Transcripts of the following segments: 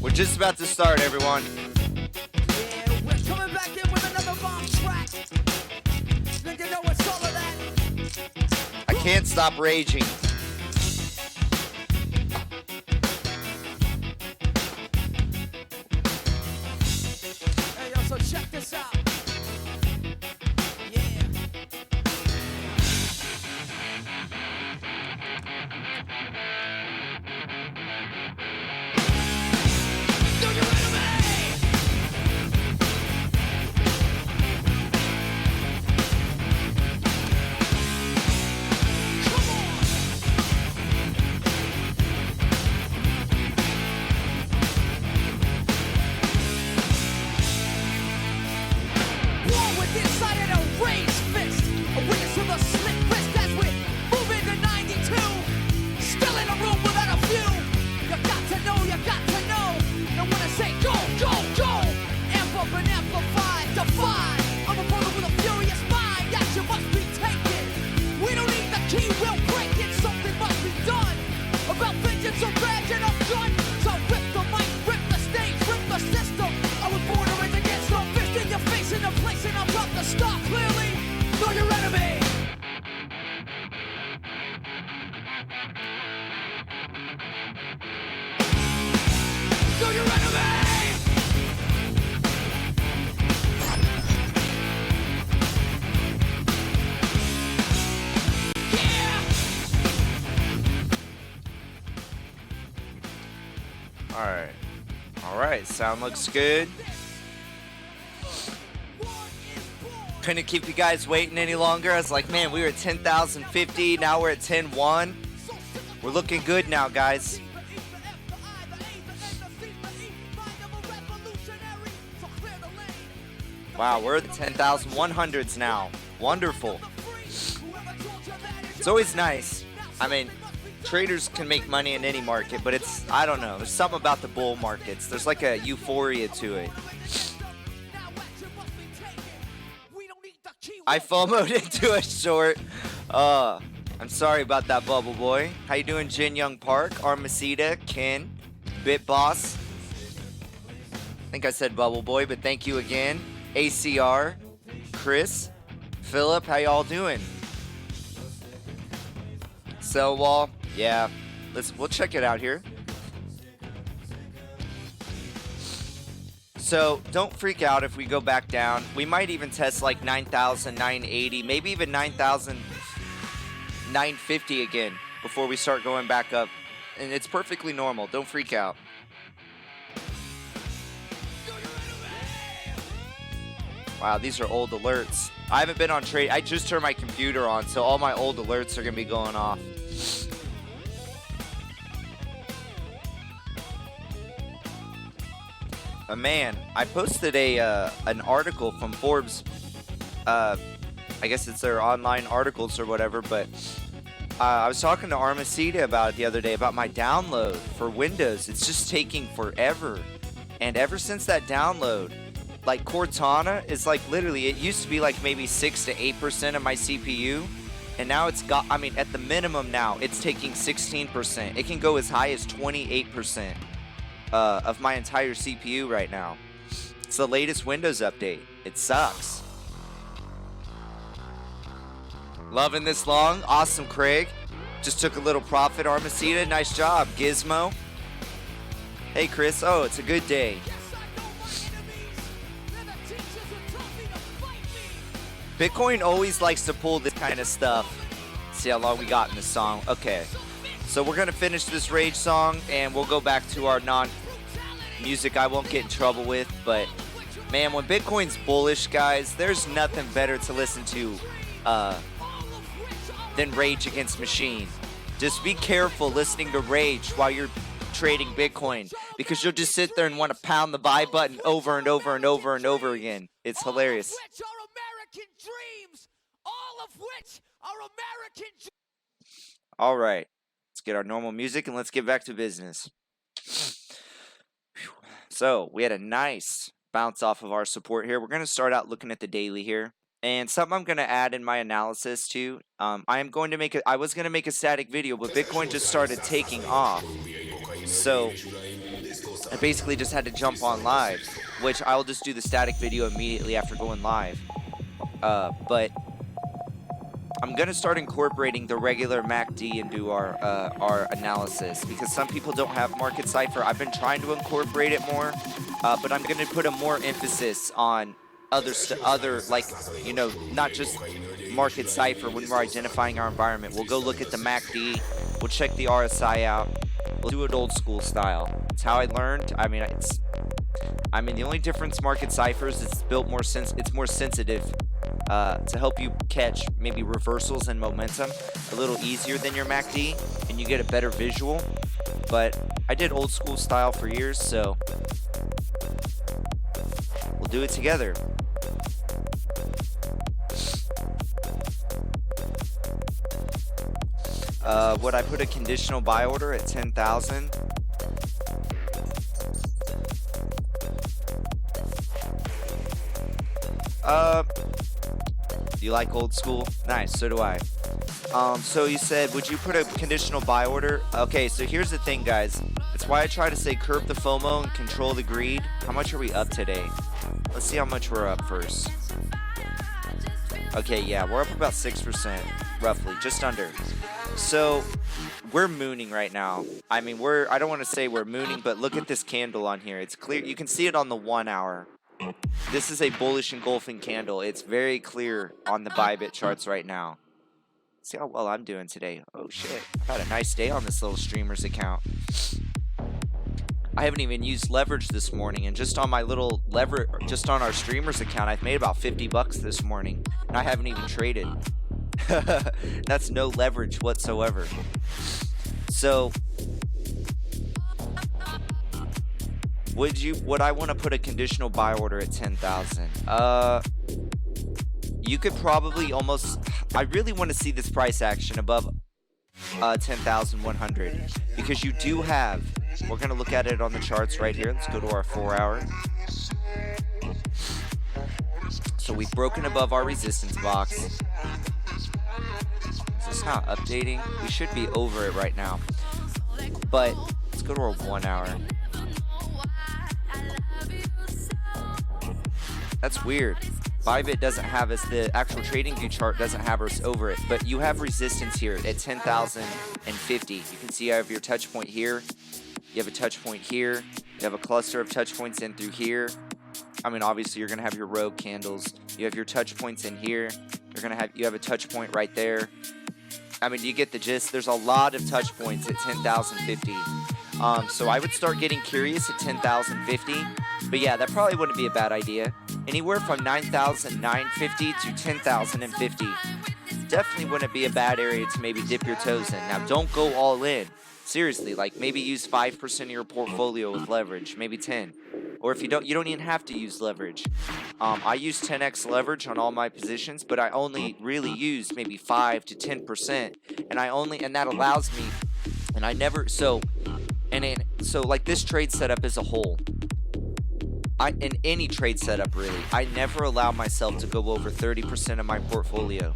We're just about to start, everyone. Yeah, we're coming back in with another bomb track. Nigga know what's all of that. I can't stop raging. Hey, yo, so check this out. Yeah. Do you ready, man? Come on. War with inside and a raised fist. A witness to the slick wrist as we move into 92. Still in a room without a view. You got to know, you got to know. And when I say go, go, go, amp up and amplify, defy. I'm a brother with a furious mind. Action must be taken. We don't need the key, we'll break it. Something must be done. About vengeance or rage and I'm done. So rip the mic, rip the stage, rip the system. I was born to rage against no fist in your face in a place and I'm about to stop clearly. Know your enemy. Know your enemy. Yeah. Alright. Alright, sound looks good. Couldn't keep you guys waiting any longer. I was like, man, we were at 10,050. Now we're at 10,1. We're looking good now, guys. Wow, we're at the 10,100s now. Wonderful. It's always nice. I mean, traders can make money in any market, but it's, I don't know. There's something about the bull markets. There's like a euphoria to it. I FOMO'd into a short. I'm sorry about that, Bubble Boy. How you doing, Jin Young Park, Armacida, Ken, Bit Boss? I think I said Bubble Boy, but thank you again. ACR, Chris, Philip, how y'all doing? Cell wall, yeah. We'll check it out here. So don't freak out if we go back down. We might even test like 9,980, maybe even 9,950 again before we start going back up. And it's perfectly normal. Don't freak out. Wow, these are old alerts. I haven't been on trade. I just turned my computer on, so all my old alerts are going to be going off. Man, I posted an article from Forbes. I guess it's their online articles or whatever, but I was talking to Armacida about it the other day about my download for Windows. It's just taking forever. And ever since that download, like Cortana is like literally, it used to be like maybe 6 to 8% of my CPU. And now it's got, I mean, at the minimum now, it's taking 16%. It can go as high as 28%. Of my entire CPU right now. It's the latest Windows update. It sucks. Loving this long. Awesome, Craig. Just took a little profit, Armacida. Nice job, Gizmo. Hey, Chris. Oh, it's a good day. Bitcoin always likes to pull this kind of stuff. See how long we got in this song. Okay. So we're going to finish this rage song, and we'll go back to our non-music I won't get in trouble with. But, man, when Bitcoin's bullish, guys, there's nothing better to listen to than Rage Against Machine. Just be careful listening to Rage while you're trading Bitcoin, because you'll just sit there and want to pound the buy button over and over and over and over again. It's hilarious. All right. Let's get our normal music and let's get back to business. So we had a nice bounce off of our support here. We're going to start out looking at the daily here. And something I'm going to add in my analysis too, I was going to make a static video, but Bitcoin just started taking off. So I basically just had to jump on live, which I'll just do the static video immediately after going live. But I'm gonna start incorporating the regular MACD into our analysis, because some people don't have market cipher. I've been trying to incorporate it more, but I'm gonna put a more emphasis on other like, you know, not just market cipher when we're identifying our environment. We'll go look at the MACD. We'll check the RSI out. We'll do it old school style. It's how I learned. I mean, the only difference market ciphers is it's built more it's more sensitive to help you catch maybe reversals and momentum a little easier than your MACD, and you get a better visual. But I did old school style for years, so we'll do it together. Would I put a conditional buy order at 10,000? You like old school? Nice, so do I. So you said, would you put a conditional buy order? Okay, so here's the thing, guys. That's why I try to say curb the FOMO and control the greed. How much are we up today? Let's see how much we're up first. Okay, yeah, we're up about 6%, roughly, just under. So we're mooning right now. I mean, I don't want to say we're mooning, but look at this candle on here. It's clear. You can see it on the 1 hour. This is a bullish engulfing candle. It's very clear on the Bybit charts right now. See how well I'm doing today. Oh shit, I've had a nice day on this little streamer's account. I haven't even used leverage this morning, and just on my little just on our streamer's account, I've made about 50 bucks this morning, and I haven't even traded. That's no leverage whatsoever. So would I want to put a conditional buy order at 10,000? You could probably almost, I really want to see this price action above 10,100, because you do have, we're going to look at it on the charts right here. Let's go to our 4 hour. So we've broken above our resistance box. Is this not updating? We should be over it right now. But let's go to our 1 hour. That's weird. Bybit doesn't have us, the actual trading view chart doesn't have us over it, but you have resistance here at 10,050. You can see you have your touch point here. You have a touch point here. You have a cluster of touch points in through here. I mean, obviously you're gonna have your rogue candles. You have your touch points in here. You have a touch point right there. I mean, you get the gist. There's a lot of touch points at 10,050. So I would start getting curious at 10,050. But yeah, that probably wouldn't be a bad idea. Anywhere from 9,950 to 10,050. Definitely wouldn't be a bad area to maybe dip your toes in. Now, don't go all in. Seriously, like maybe use 5% of your portfolio with leverage, maybe 10. Or if you don't even have to use leverage. I use 10x leverage on all my positions, but I only really use maybe 5 to 10%, and that allows me, and I never so like this trade setup as a whole. In any trade setup really, I never allow myself to go over 30% of my portfolio,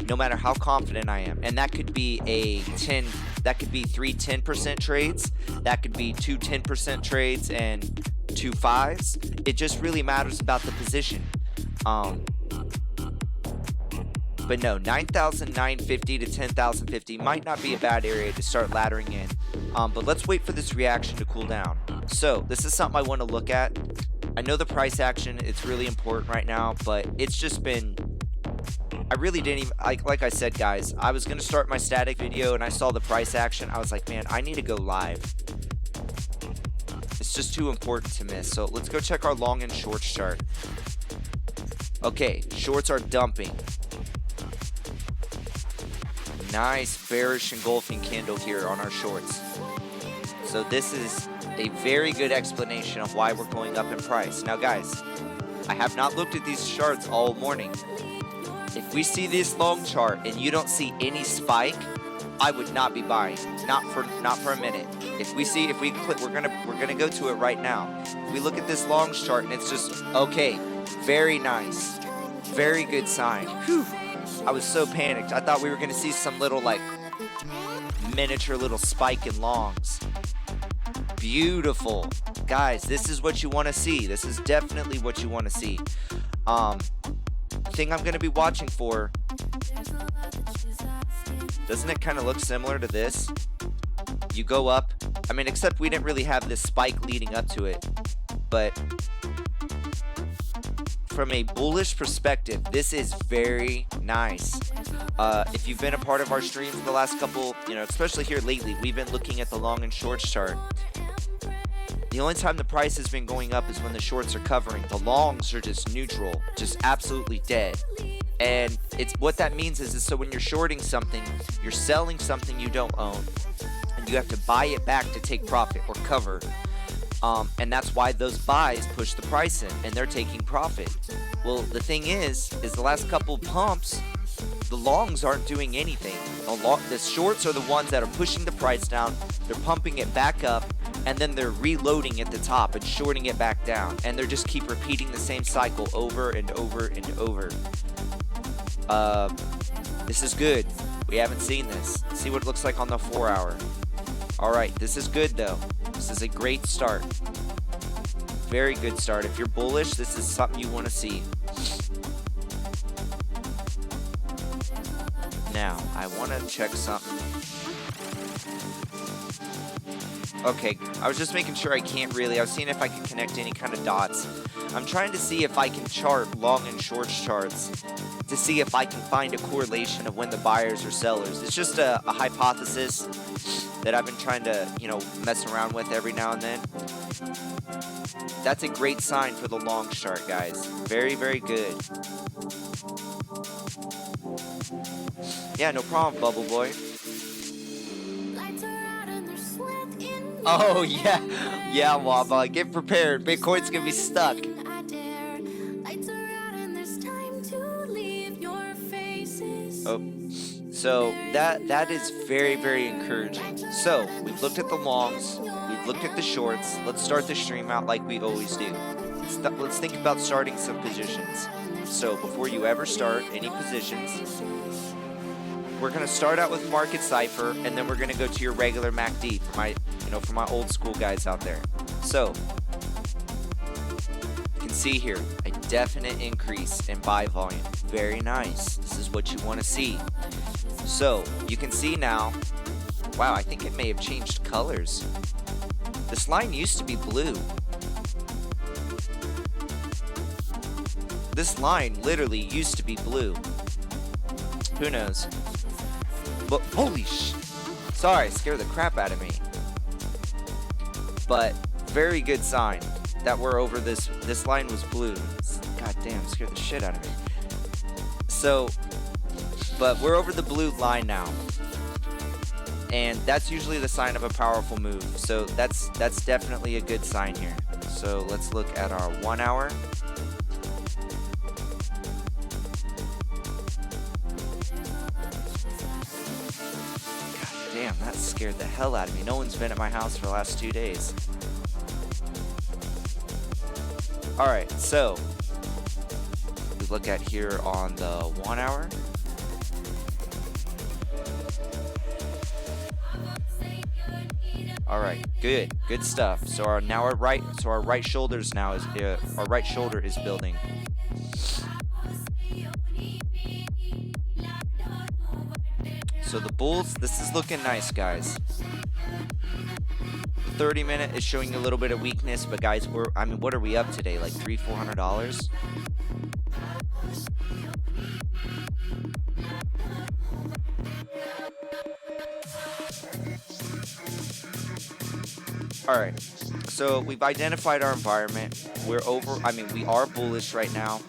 no matter how confident I am. And that could be that could be 3 10% trades, that could be 2 10% trades, and 2 5s. It just really matters about the position. But no, 9,950 to 10,050 might not be a bad area to start laddering in. But let's wait for this reaction to cool down. So this is something I want to look at. I know the price action, it's really important right now, but it's just been, I really didn't even, like I said, guys, I was going to start my static video and I saw the price action. I was like, man, I need to go live. It's just too important to miss. So let's go check our long and shorts chart. Okay, shorts are dumping. Nice bearish engulfing candle here on our shorts. So this is a very good explanation of why we're going up in price. Now guys, I have not looked at these charts all morning. If we see this long chart and you don't see any spike, I would not be buying. Not for a minute. If we click, we're gonna go to it right now. If we look at this long chart and it's just okay, very nice, very good sign. Whew. I was so panicked. I thought we were gonna see some little like miniature little spike in longs. Beautiful. guys, this is what you want to see. This is definitely what you want to see. Thing I'm going to be watching for, doesn't it kind of look similar to this? You go up, I mean, except we didn't really have this spike leading up to it, but from a bullish perspective, this is very nice. If you've been a part of our streams the last couple, especially here lately, we've been looking at the long and short chart. The only time the price has been going up is when the shorts are covering. The longs are just neutral, just absolutely dead. And what that means is so when you're shorting something, you're selling something you don't own, and you have to buy it back to take profit or cover. And that's why those buys push the price in, and they're taking profit. Well, the thing is the last couple pumps, the longs aren't doing anything. The shorts are the ones that are pushing the price down. They're pumping it back up, and then they're reloading at the top and shorting it back down. And they just keep repeating the same cycle over and over and over. This is good. We haven't seen this. Let's see what it looks like on the 4 hour. Alright, this is good though. This is a great start. Very good start. If you're bullish, this is something you want to see. Now, I want to check something. Okay, I was just making sure I was seeing if I can connect any kind of dots. I'm trying to see if I can chart long and short charts to see if I can find a correlation of when the buyers or sellers. It's just a hypothesis that I've been trying to, mess around with every now and then. That's a great sign for the long chart, guys. Very, very good. Yeah, no problem, Bubble Boy. Oh, yeah. Yeah, Waba. Get prepared. Bitcoin's gonna be stuck. Oh. So, that is very, very encouraging. So, we've looked at the longs. We've looked at the shorts. Let's start the stream out like we always do. Let's think about starting some positions. So, before you ever start any positions, we're going to start out with market Cipher, and then we're going to go to your regular MACD for my old school guys out there. So, you can see here a definite increase in buy volume. Very nice. This is what you want to see. So, you can see now, wow, I think it may have changed colors. This line used to be blue. This line literally used to be blue. Who knows? But holy sorry, scared the crap out of me. But very good sign that we're over this. This line was blue. God damn, scared the shit out of me. So, but we're over the blue line now, and that's usually the sign of a powerful move. So that's definitely a good sign here. So let's look at our 1 hour. Damn, that scared the hell out of me. No one's been at my house for the last 2 days. Alright, so we look at here on the 1 hour. Alright, good stuff. So our right shoulder is building. So the bulls, this is looking nice, guys. 30-minute is showing a little bit of weakness, but guys, what are we up today? Like $300-400? Alright, so we've identified our environment. We are bullish right now,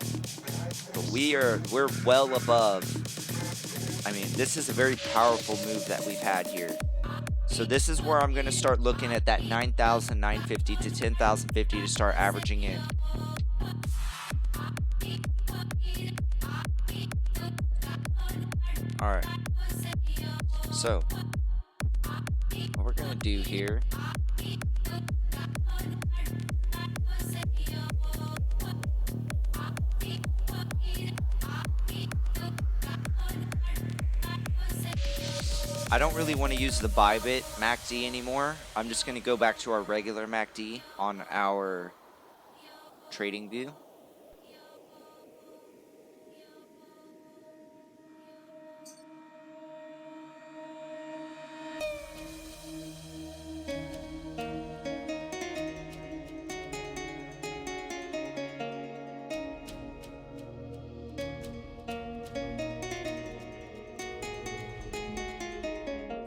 but we're well above. This is a very powerful move that we've had here. So this is where I'm going to start looking at that 9,950 to 10,050 to start averaging in. Alright. So, what we're going to do here . I don't really want to use the Bybit MACD anymore. I'm just going to go back to our regular MACD on our trading view.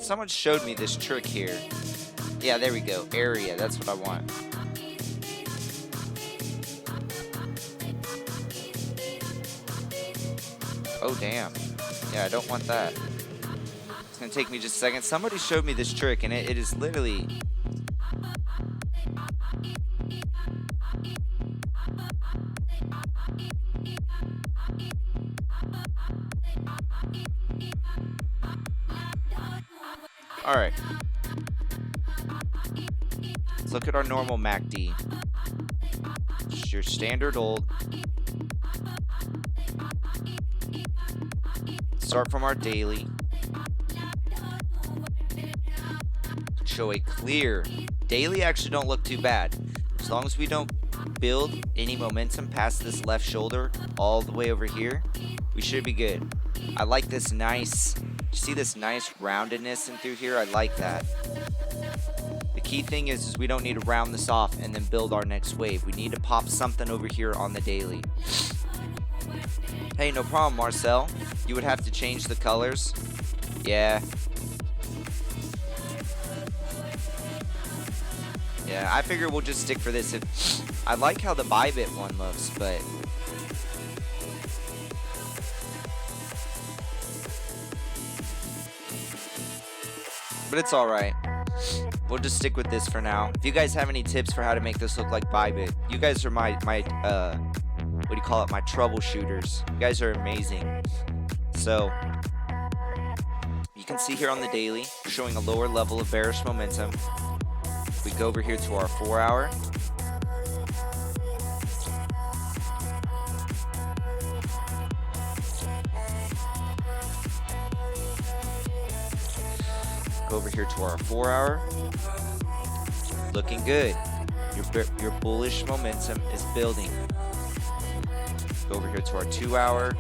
Someone showed me this trick here. Yeah, there we go. Area, that's what I want. Oh, damn. Yeah, I don't want that. It's gonna take me just a second. Somebody showed me this trick, and it is literally... Alright. Let's look at our normal MACD. Just your standard old. Start from our daily. Show a clear. Daily actually don't look too bad. As long as we don't build any momentum past this left shoulder all the way over here, we should be good. I like this nice... See this nice roundedness in through here? I like that. The key thing is we don't need to round this off and then build our next wave. We need to pop something over here on the daily. Hey, no problem, Marcel. You would have to change the colors. Yeah. Yeah, I figure we'll just stick for this. I like how the Bybit one looks, but... But it's alright. We'll just stick with this for now. If you guys have any tips for how to make this look like Bybit, you guys are my what do you call it? My troubleshooters. You guys are amazing. So, you can see here on the daily, we're showing a lower level of bearish momentum. We go over here to our 4 hour. Go over here to our 4 hour. Looking good. Your bullish momentum is building. Go over here to our 2 hour.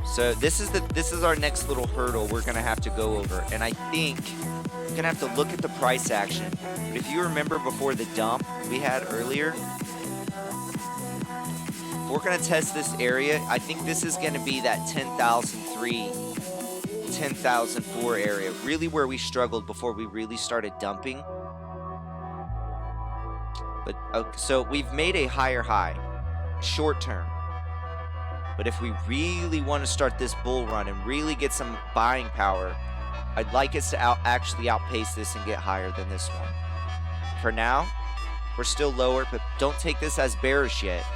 So this is our next little hurdle we're gonna have to go over, and I think we're gonna have to look at the price action. But if you remember before the dump we had earlier, if we're gonna test this area, I think this is gonna be that 10,003. 10,004 area, really where we struggled before we really started dumping. But okay, so we've made a higher high short term, but if we really want to start this bull run and really get some buying power, I'd like us to actually outpace this and get higher than this one. For now, we're still lower, but don't take this as bearish yet.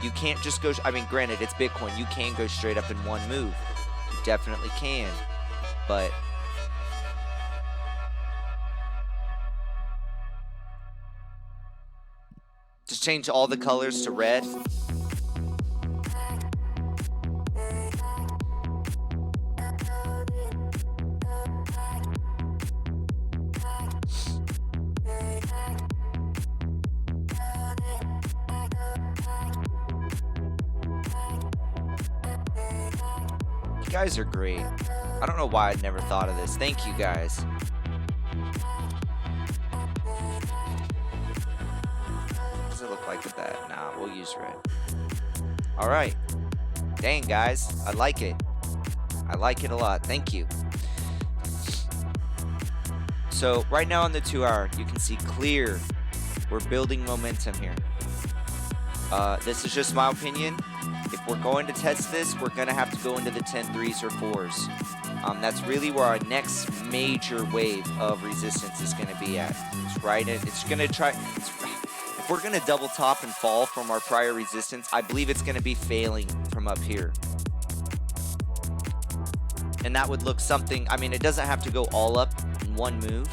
You can't just go, I mean, granted, it's Bitcoin, you can go straight up in one move. You definitely can. But just change all the colors to red. You guys are great. I don't know why I'd never thought of this. Thank you guys. What does it look like with that? Nah, we'll use red. Alright. Dang, guys. I like it. I like it a lot. Thank you. So, right now on the 2 hour, you can see clear. We're building momentum here. This is just my opinion. If we're going to test this, we're going to have to go into the 10 threes or 4s. That's really where our next major wave of resistance is going to be at. It's right in, it's going to try, if we're going to double top and fall from our prior resistance, I believe it's going to be failing from up here. And that would look something, I mean, it doesn't have to go all up in one move,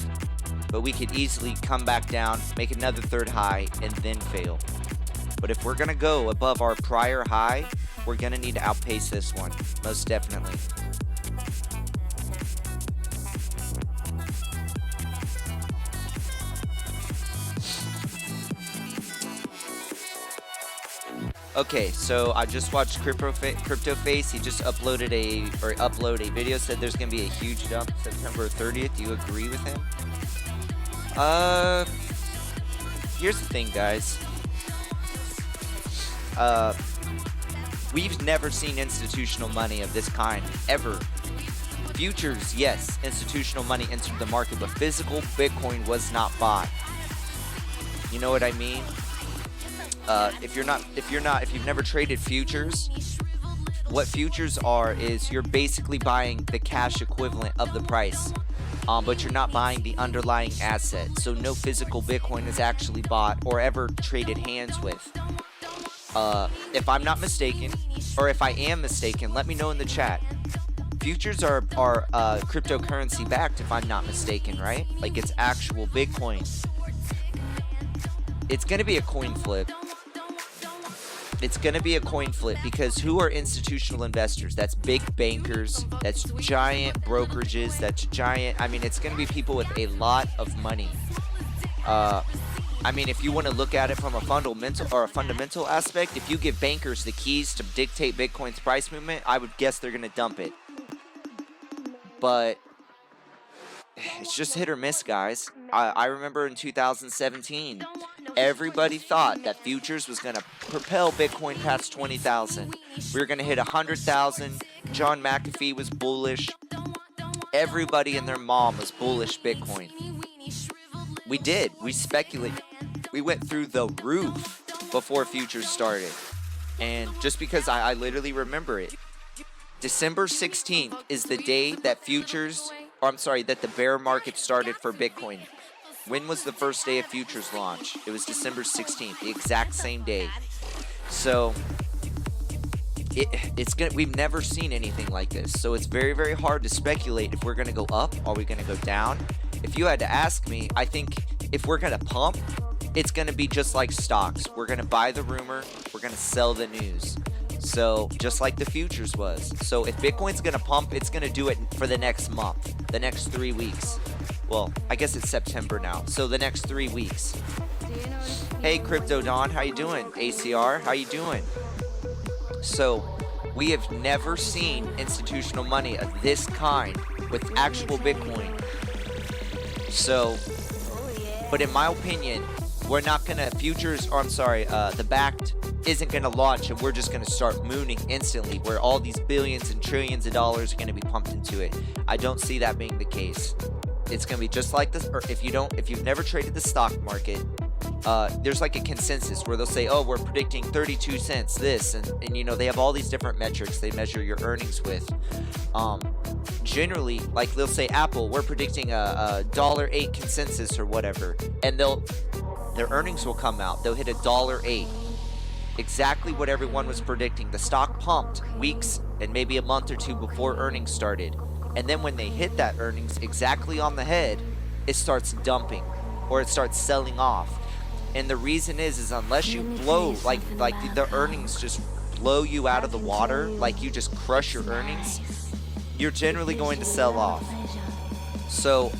but we could easily come back down, make another third high, and then fail. But if we're going to go above our prior high, we're going to need to outpace this one, most definitely. Okay, so I just watched Crypto Face. He just uploaded a video. Said there's gonna be a huge dump September 30th. Do you agree with him? Here's the thing, guys. We've never seen institutional money of this kind ever. Futures, yes, institutional money entered the market, but physical Bitcoin was not bought. You know what I mean? If you've never traded futures, what futures are is you're basically buying the cash equivalent of the price, but you're not buying the underlying asset. So no physical Bitcoin is actually bought or ever traded hands with. If I'm not mistaken, or if I am mistaken, let me know in the chat. Futures are cryptocurrency backed, if I'm not mistaken, right? Like it's actual Bitcoin. It's gonna be a coin flip. It's gonna be a coin flip because who are institutional investors? That's big bankers, that's giant brokerages, that's giant. I mean, it's gonna be people with a lot of money. I mean, if you want to look at it from a fundamental aspect, if you give bankers the keys to dictate Bitcoin's price movement, I would guess they're gonna dump it. But it's just hit or miss, guys. I remember in 2017, everybody thought that futures was going to propel Bitcoin past 20,000. We were going to hit 100,000. John McAfee was bullish. Everybody and their mom was bullish Bitcoin. We did. We speculated. We went through the roof before futures started. And just because I literally remember it. December 16th is the day that that the bear market started for Bitcoin. When was the first day of futures launch? It was December 16th, the exact same day. So we've never seen anything like this. So it's very, very hard to speculate if we're gonna go up, are we gonna go down? If you had to ask me, I think if we're gonna pump, it's gonna be just like stocks. We're gonna buy the rumor, we're gonna sell the news. So just like the futures was. So if Bitcoin's gonna pump, it's gonna do it for the next month, the next 3 weeks. Well, I guess it's September now, so the next 3 weeks. Hey Crypto Don, how you doing? ACR, how you doing? So we have never seen institutional money of this kind with actual Bitcoin. So, but in my opinion, we're not gonna the backed isn't gonna launch and we're just gonna start mooning instantly where all these billions and trillions of dollars are gonna be pumped into it. I don't see that being the case. It's gonna be just like this, or if you've never traded the stock market, there's like a consensus where they'll say, oh, we're predicting 32 cents this, and you know, they have all these different metrics they measure your earnings with. Generally, like they'll say Apple, we're predicting a $1.08 consensus or whatever, and their earnings will come out, they'll hit $1.08. Exactly what everyone was predicting. The stock pumped weeks and maybe a month or two before earnings started. And then when they hit that earnings exactly on the head, it starts dumping or it starts selling off. And the reason is unless you blow, like the earnings just blow you out of the water, like you just crush your earnings, you're generally going to sell off. So,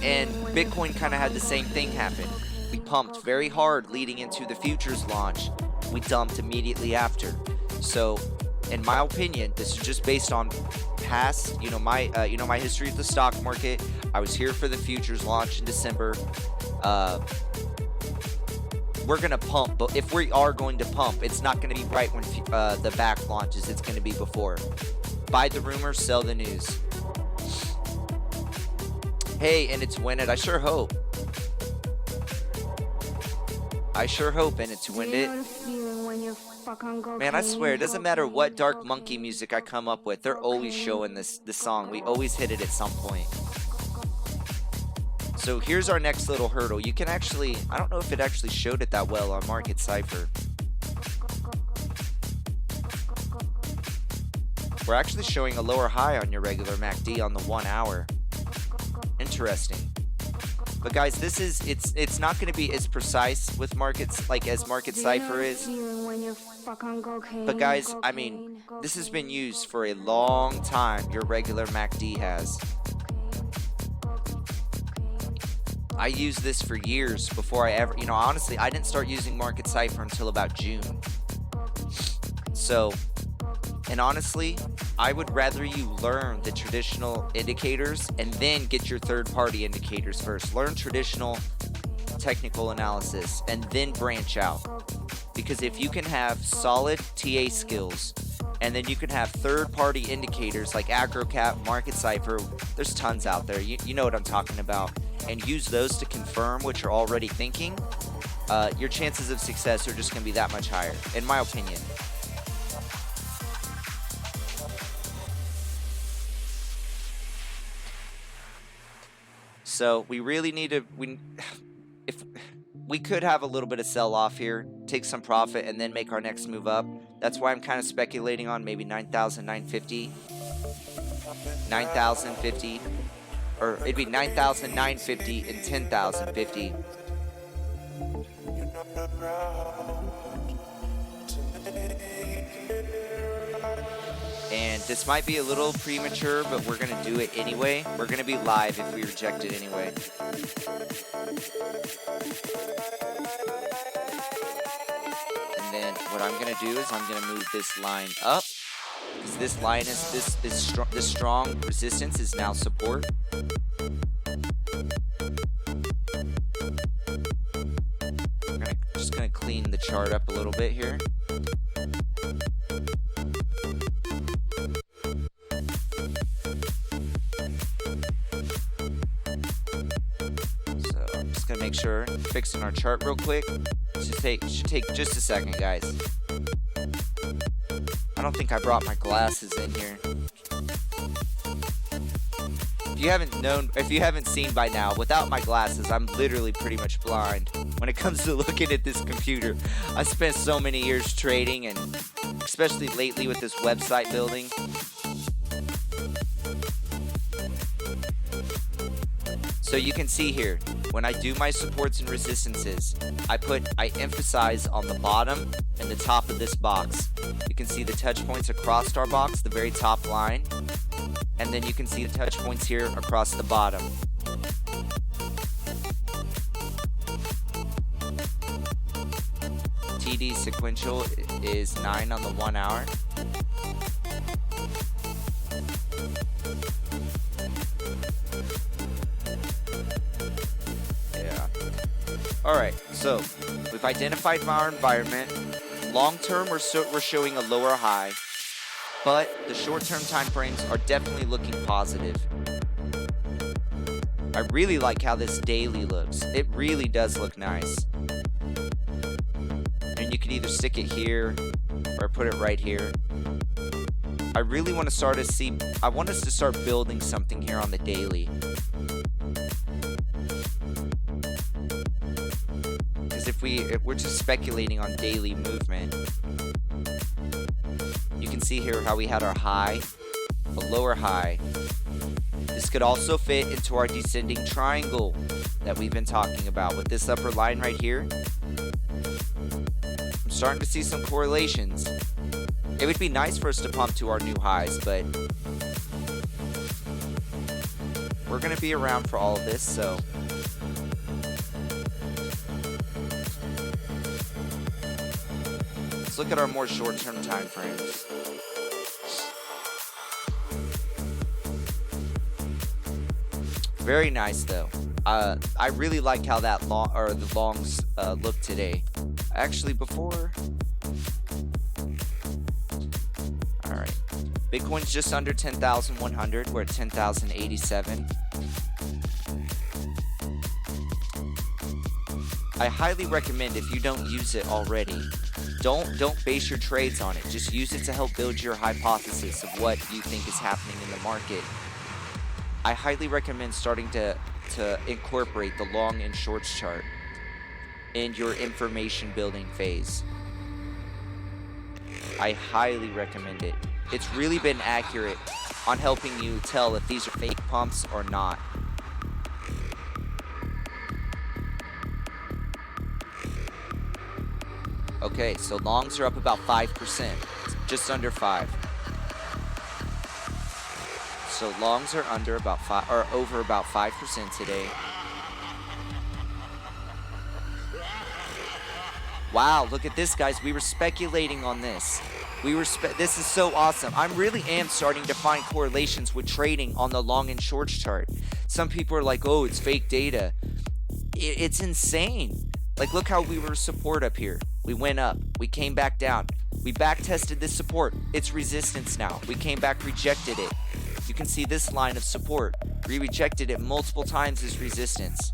and Bitcoin kind of had the same thing happen. We pumped very hard leading into the futures launch. We dumped immediately after. So, in my opinion, this is just based on past, my history of the stock market. I was here for the futures launch in December. We're gonna pump, but if we are going to pump, it's not gonna be right when the back launches. It's gonna be before. Buy the rumor, sell the news. Hey, and it's win it. I sure hope. And it's win it. Man, I swear, it doesn't matter what dark monkey music I come up with. They're always showing this song. We always hit it at some point. So here's our next little hurdle. You can actually, I don't know if it actually showed it that well on Market Cipher. We're actually showing a lower high on your regular MACD on the 1 hour. Interesting. But guys, it's not going to be as precise with markets like as Market Cipher is. But guys, I mean, this has been used for a long time. Your regular MACD has. I used this for years before I ever, honestly, I didn't start using Market Cipher until about June. So, and honestly, I would rather you learn the traditional indicators and then get your third-party indicators first. Learn traditional technical analysis and then branch out. Because if you can have solid TA skills and then you can have third-party indicators like AggroCap, Cipher, there's tons out there. You know what I'm talking about. And use those to confirm what you're already thinking, your chances of success are just going to be that much higher, in my opinion. So we really need to, if we could have a little bit of sell off here, take some profit, and then make our next move up. That's why I'm kind of speculating on maybe 9,950, 9,050, or it'd be 9,950 and 10,050. And this might be a little premature, but we're going to do it anyway. We're going to be live if we reject it anyway. And then what I'm going to do is I'm going to move this line up. Because this line is this strong resistance is now support. Just going to clean the chart up a little bit here. Gonna make sure fixing our chart real quick. Should take just a second, guys. I don't think I brought my glasses in here. If you haven't seen by now, without my glasses, I'm literally pretty much blind when it comes to looking at this computer. I spent so many years trading, and especially lately with this website building. So you can see here, when I do my supports and resistances, I emphasize on the bottom and the top of this box. You can see the touch points across our box, the very top line, and then you can see the touch points here across the bottom. TD sequential is 9 on the 1 hour. Alright, so we've identified our environment. Long term, we're showing a lower high, but the short term time frames are definitely looking positive. I really like how this daily looks. It really does look nice. And you can either stick it here or put it right here. I really want to I want us to start building something here on the daily. If we're just speculating on daily movement, you can see here how we had our high, a lower high. This could also fit into our descending triangle that we've been talking about with this upper line right here. I'm starting to see some correlations. It would be nice for us to pump to our new highs, but we're going to be around for all of this, so let's look at our more short-term time frames. Very nice though. I really like how that the longs look today. Actually, before. All right, Bitcoin's just under 10,100. We're at 10,087. I highly recommend, if you don't use it already, don't base your trades on it. Just use it to help build your hypothesis of what you think is happening in the market. I highly recommend starting to incorporate the long and shorts chart in your information building phase. I highly recommend it. It's really been accurate on helping you tell if these are fake pumps or not. Okay, so longs are up about 5%, just under 5. So longs are under about 5, or over about 5% today. Wow, look at this, guys. We were speculating on this. This is so awesome. I really am starting to find correlations with trading on the long and short chart. Some people are like, oh, it's fake data. It's insane. Like, look how we were support up here. We went up. We came back down. We back tested this support. It's resistance now. We came back, rejected it. You can see this line of support. We rejected it multiple times as resistance.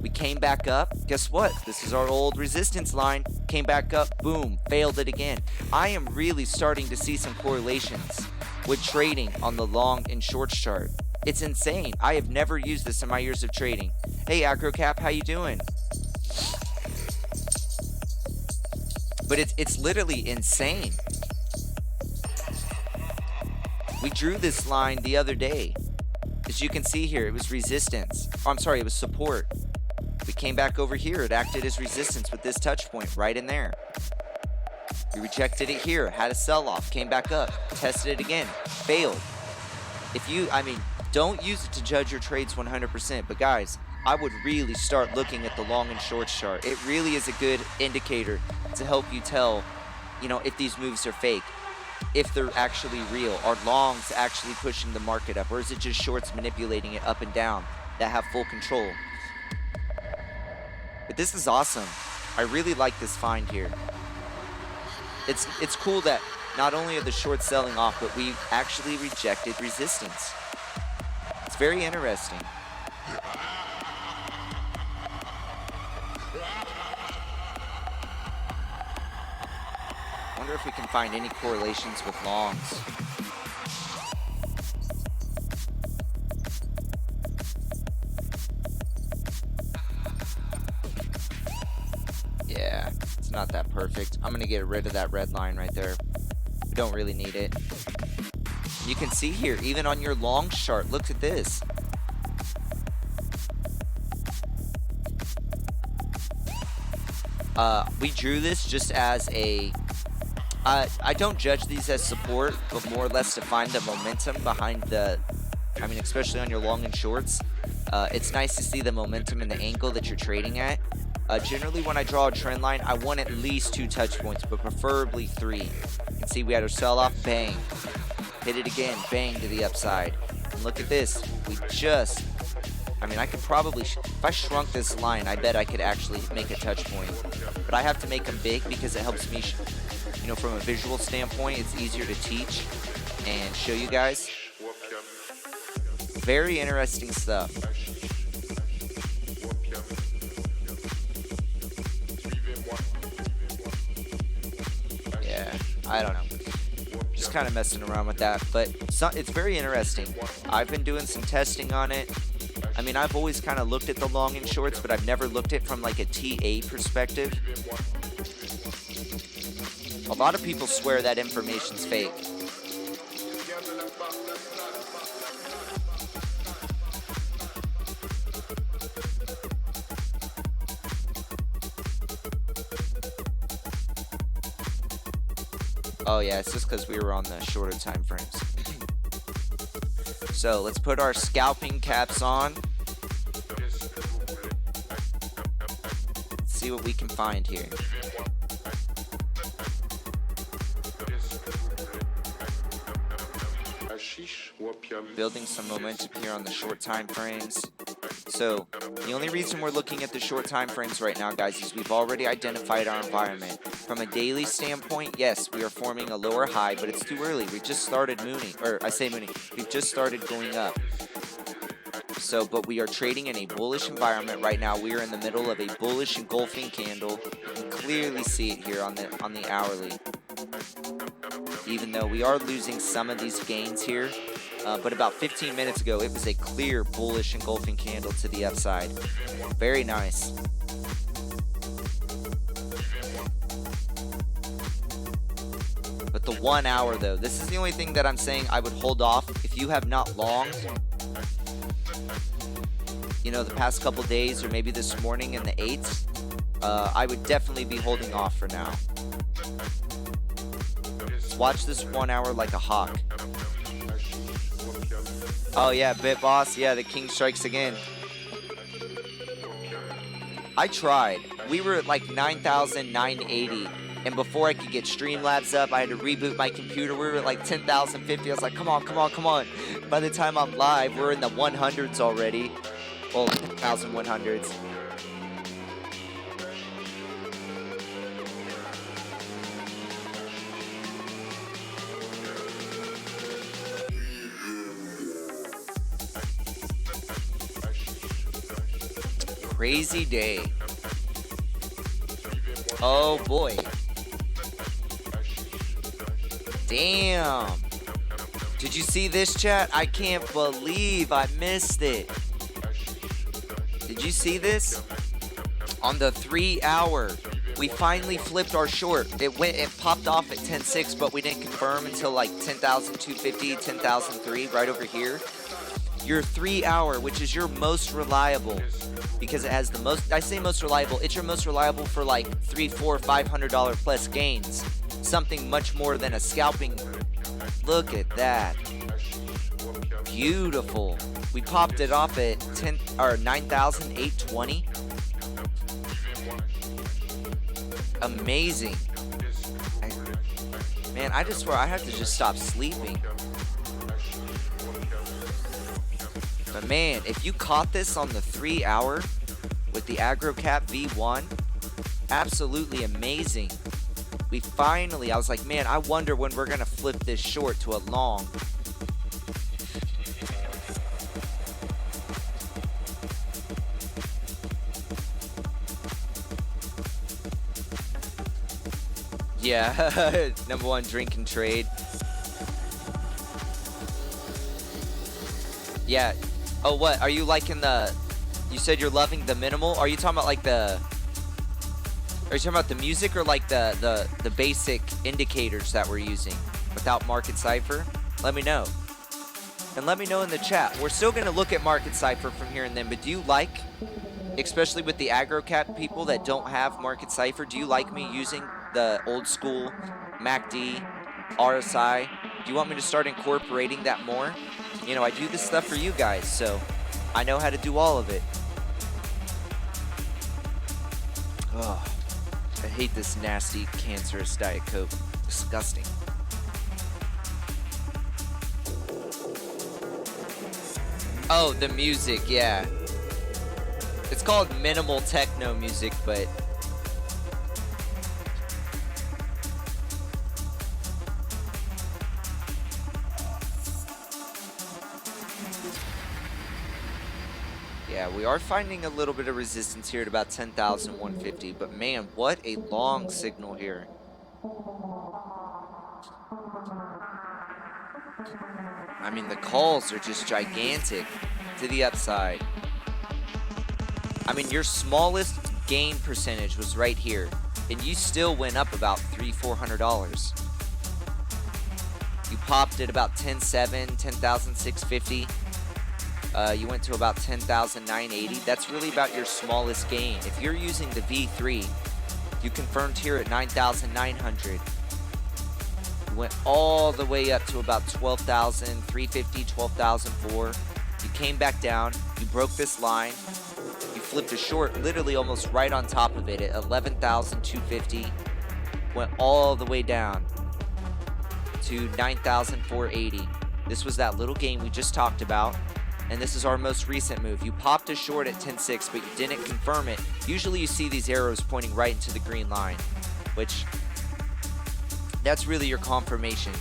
We came back up. Guess what? This is our old resistance line. Came back up. Boom. Failed it again. I am really starting to see some correlations with trading on the long and short chart. It's insane. I have never used this in my years of trading. Hey, AggroCap, how you doing? But it's literally insane. We drew this line the other day. As you can see here, it was resistance. Oh, I'm sorry, it was support. We came back over here. It acted as resistance with this touch point right in there. We rejected it here, had a sell-off, came back up, tested it again, failed. Don't use it to judge your trades 100%, but guys, I would really start looking at the long and short chart. It really is a good indicator to help you tell, if these moves are fake, if they're actually real. Are longs actually pushing the market up, or is it just shorts manipulating it up and down that have full control? But this is awesome. I really like this find here. It's cool that not only are the shorts selling off, but we actually rejected resistance. It's very interesting. I wonder if we can find any correlations with longs. Yeah, it's not that perfect. I'm going to get rid of that red line right there. We don't really need it. You can see here, even on your long chart, look at this. We drew this just as a... I don't judge these as support, but more or less to find the momentum behind the... especially on your long and shorts. It's nice to see the momentum and the angle that you're trading at. Generally, when I draw a trend line, I want at least 2 touch points, but preferably 3. You can see we had our sell-off, bang. Hit it again, bang to the upside. And look at this. We just... I could probably... if I shrunk this line, I bet I could actually make a touch point. But I have to make them big because it helps me... from a visual standpoint, it's easier to teach and show you guys. Very interesting stuff. Yeah, I don't know. Just kind of messing around with that, but it's very interesting. I've been doing some testing on it. I've always kind of looked at the long and shorts, but I've never looked at it from like a TA perspective. A lot of people swear that information's fake. Oh yeah, it's just because we were on the shorter time frames. So let's put our scalping caps on. Let's see what we can find here. Building some momentum here on the short time frames. So the only reason we're looking at the short time frames right now, guys, is we've already identified our environment. From a daily standpoint, yes, we are forming a lower high, but it's too early. We just started mooning, or I say mooning, we've just started going up. So, but we are trading in a bullish environment right now. We are in the middle of a bullish engulfing candle. You can clearly see it here on the hourly. Even though we are losing some of these gains here, but about 15 minutes ago, it was a clear bullish engulfing candle to the upside. Very nice. But the 1 hour though, this is the only thing that I'm saying I would hold off. If you have not longed, the past couple days or maybe this morning in the 8s, I would definitely be holding off for now. Watch this 1 hour like a hawk. Oh yeah, Bit Boss. Yeah, the king strikes again. I tried. We were at like 9,980 And before I could get Streamlabs up, I had to reboot my computer. We were at like 10,050. I was like, come on, come on, come on. By the time I'm live, we're in the 100s already. Well, 1,100s. Crazy day. Oh boy. Damn. Did you see this, chat? I can't believe I missed it. Did you see this? On the 3 hour, we finally flipped our short. It popped off at 10.6, but we didn't confirm until like 10,250, 10,003 right over here. Your 3 hour, which is your most reliable, because it has the most, I say most reliable, it's your most reliable for like $300, $400, $500 plus gains. Something much more than a scalping. Look at that. Beautiful. We popped it off at 9,820. Amazing. Man, I just swear I have to just stop sleeping. But man, if you caught this on the 3 hour with the AggroCap V1, absolutely amazing. We finally, I was like, man, I wonder when we're going to flip this short to a long. Yeah, #1 drink and trade. Yeah. Oh, what? Are you liking the... You said you're loving the minimal? Are you talking about like the... Are you talking about the music or like the basic indicators that we're using without Market Cipher? Let me know. And let me know in the chat. We're still going to look at Market Cipher from here and then, but do you like, especially with the AggroCap people that don't have Market Cipher, do you like me using the old school MACD, RSI? Do you want me to start incorporating that more? You know, I do this stuff for you guys, so I know how to do all of it. Oh, I hate this nasty, cancerous Diet Coke. Disgusting. Oh, the music, yeah. It's called minimal techno music, but... Yeah, we are finding a little bit of resistance here at about 10,150, but man, what a long signal here. I mean, the calls are just gigantic to the upside. I mean, your smallest gain percentage was right here, and you still went up about $300-400. You popped at about 10.7, 10,650. You went to about 10,980. That's really about your smallest gain. If you're using the V3, you confirmed here at 9,900. You went all the way up to about 12,350, 12,004. You came back down. You broke this line. You flipped a short literally almost right on top of it at 11,250. Went all the way down to 9,480. This was that little gain we just talked about. And this is our most recent move. You popped a short at 10.6, but you didn't confirm it. Usually you see these arrows pointing right into the green line, which that's really your confirmation.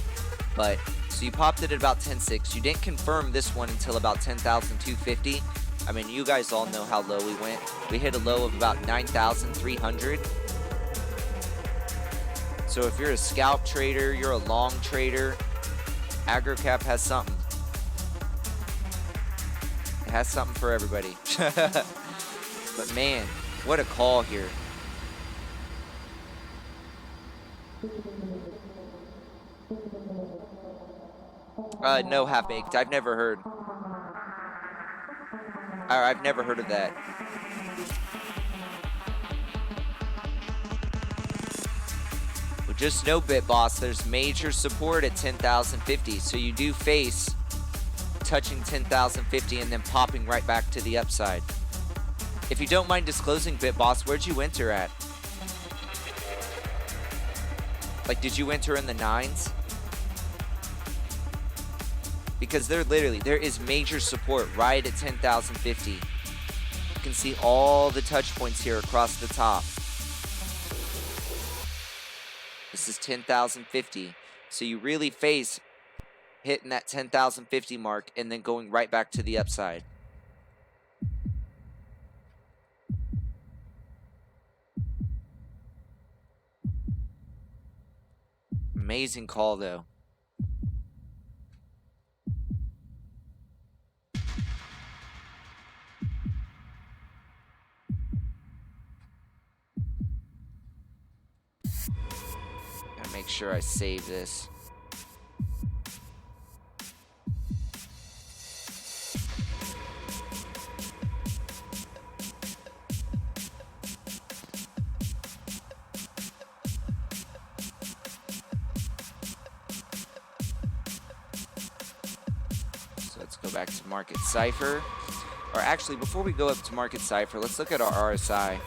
But so you popped it at about 10.6. You didn't confirm this one until about 10,250. I mean, you guys all know how low we went. We hit a low of about 9,300. So if you're a scalp trader, you're a long trader, AggroCap has something. It has something for everybody. But man, what a call here. No half-baked. I've never heard. I've never heard of that. Well, just know, BitBoss, there's major support at 10,050. So you do face touching 10,050 and then popping right back to the upside. If you don't mind disclosing, BitBoss, where'd you enter at? Like, did you enter in the 9s? Because there is major support right at 10,050. You can see all the touch points here across the top. This is 10,050. So you really face hitting that 10,050 mark and then going right back to the upside. Amazing call though. Gotta make sure I save this. So let's go back to market Cipher. Or actually, before we go up to market Cipher, let's look at our RSI.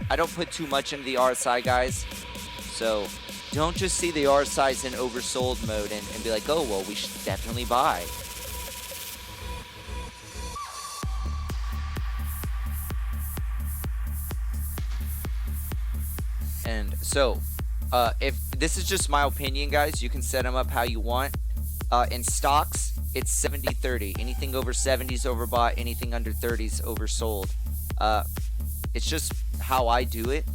I don't put too much into the RSI, guys. So don't just see the RSIs in oversold mode and be like, oh, well, we should definitely buy. And so if this is just my opinion, guys, you can set them up how you want. In stocks, it's 70-30. Anything over 70 is overbought. Anything under 30 is oversold. It's just how I do it.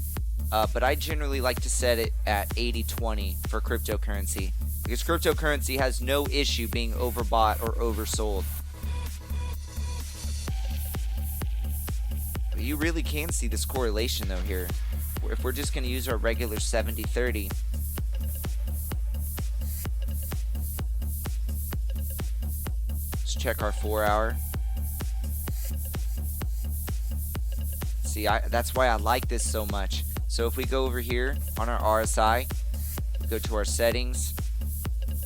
But I generally like to set it at 80-20 for cryptocurrency, because cryptocurrency has no issue being overbought or oversold. But you really can see this correlation though here. If we're just going to use our regular 70-30, let's check our 4 hour. See, that's why I like this so much. So if we go over here on our RSI, go to our settings.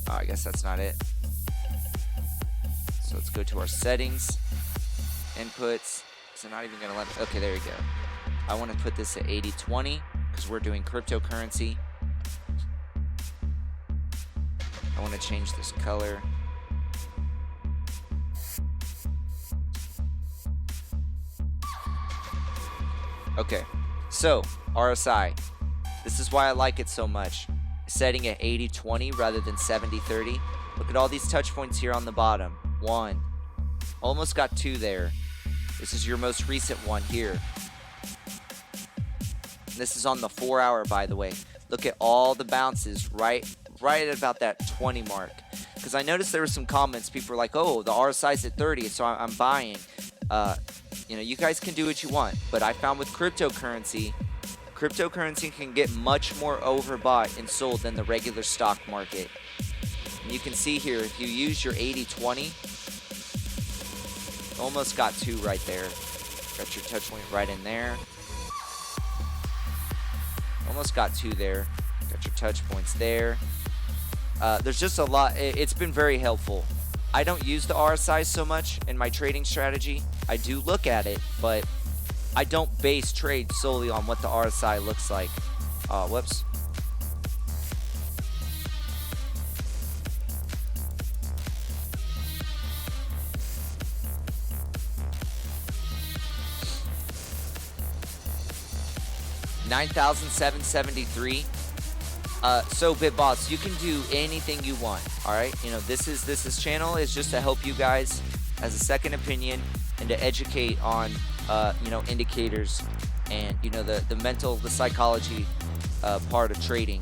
Oh, I guess that's not it. So let's go to our settings, inputs. So not even gonna let it. Okay, there you go. I want to put this at 80-20 because we're doing cryptocurrency. I want to change this color. Okay, so RSI. This is why I like it so much. Setting at 80-20 rather than 70-30. Look at all these touch points here on the bottom. 1. Almost got 2 there. This is your most recent one here. This is on the 4 hour, by the way. Look at all the bounces right at about that 20 mark. Because I noticed there were some comments. People were like, oh, the RSI's at 30, so I'm buying. You know, you guys can do what you want, but I found with cryptocurrency can get much more overbought and sold than the regular stock market. And you can see here, if you use your 80-20, almost got 2 right there. Got your touch point right in there. Almost got 2 there. Got your touch points there. There's just a lot. It's been very helpful. I don't use the RSI so much in my trading strategy. I do look at it, but I don't base trade solely on what the RSI looks like. Whoops. $9,773. So BitBoss, you can do anything you want. All right, you know, this channel is just to help you guys as a second opinion and to educate on you know, indicators and, you know, the psychology part of trading.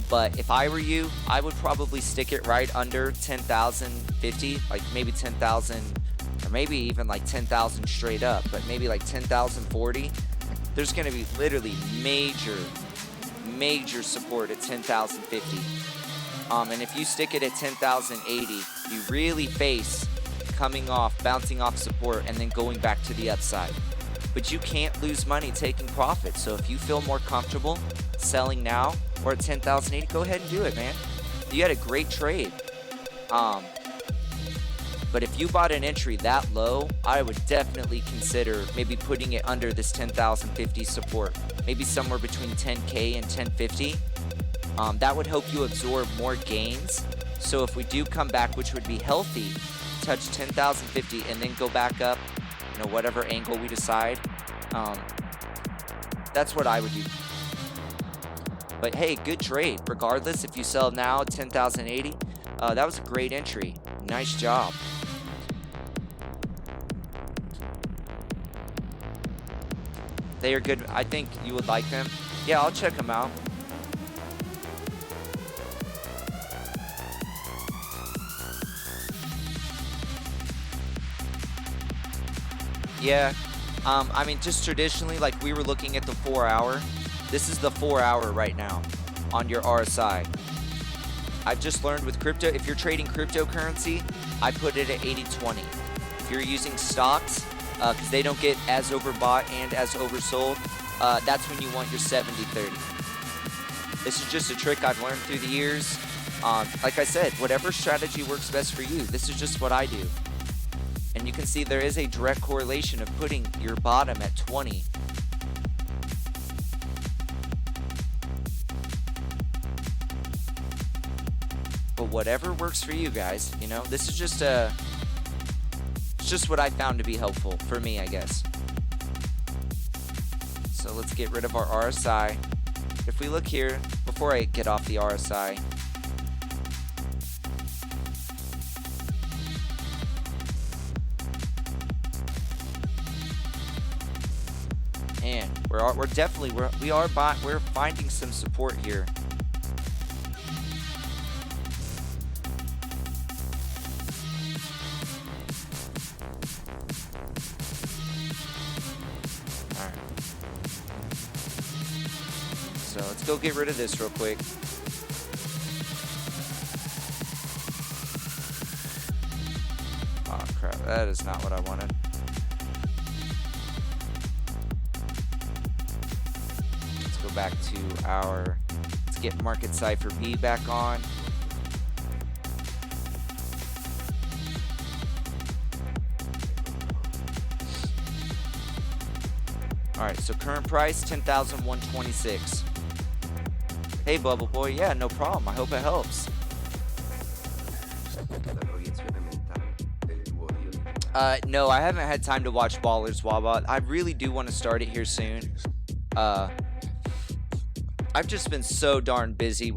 But if I were you, I would probably stick it right under 10,050, like maybe 10,000, or maybe even like 10,000 straight up, but maybe like 10,040. There's going to be literally major support at 10,050. And if you stick it at 10,080, you really face bouncing off support and then going back to the upside. But you can't lose money taking profit. So if you feel more comfortable selling now or at 10,080, go ahead and do it, man. You had a great trade. But if you bought an entry that low, I would definitely consider maybe putting it under this 10,050 support. Maybe somewhere between 10K and 1050. That would help you absorb more gains. So if we do come back, which would be healthy, touch 10,050 and then go back up, whatever angle we decide. That's what I would do. But hey, good trade. Regardless, if you sell now at 10,080, that was a great entry. Nice job. They are good. I think you would like them. Yeah, I'll check them out. Yeah, I mean, just traditionally, like we were looking at the 4 hour. This is the 4 hour right now on your RSI. I've just learned with crypto, if you're trading cryptocurrency, I put it at 80-20. If you're using stocks, because they don't get as overbought and as oversold, that's when you want your 70-30. This is just a trick I've learned through the years. Like I said, whatever strategy works best for you, this is just what I do. And you can see there is a direct correlation of putting your bottom at 20. But whatever works for you guys, this is just it's just what I found to be helpful for me, I guess. So let's get rid of our RSI. If we look here, before I get off the RSI, and we're finding some support here. All right. So let's go get rid of this real quick. Oh crap, that is not what I wanted. Back to let's get market Cipher B back on. All right, so current price 10,126. Hey Bubble Boy, yeah, no problem. I hope it helps. No, I haven't had time to watch Ballers Waba. I really do want to start it here soon. I've just been so darn busy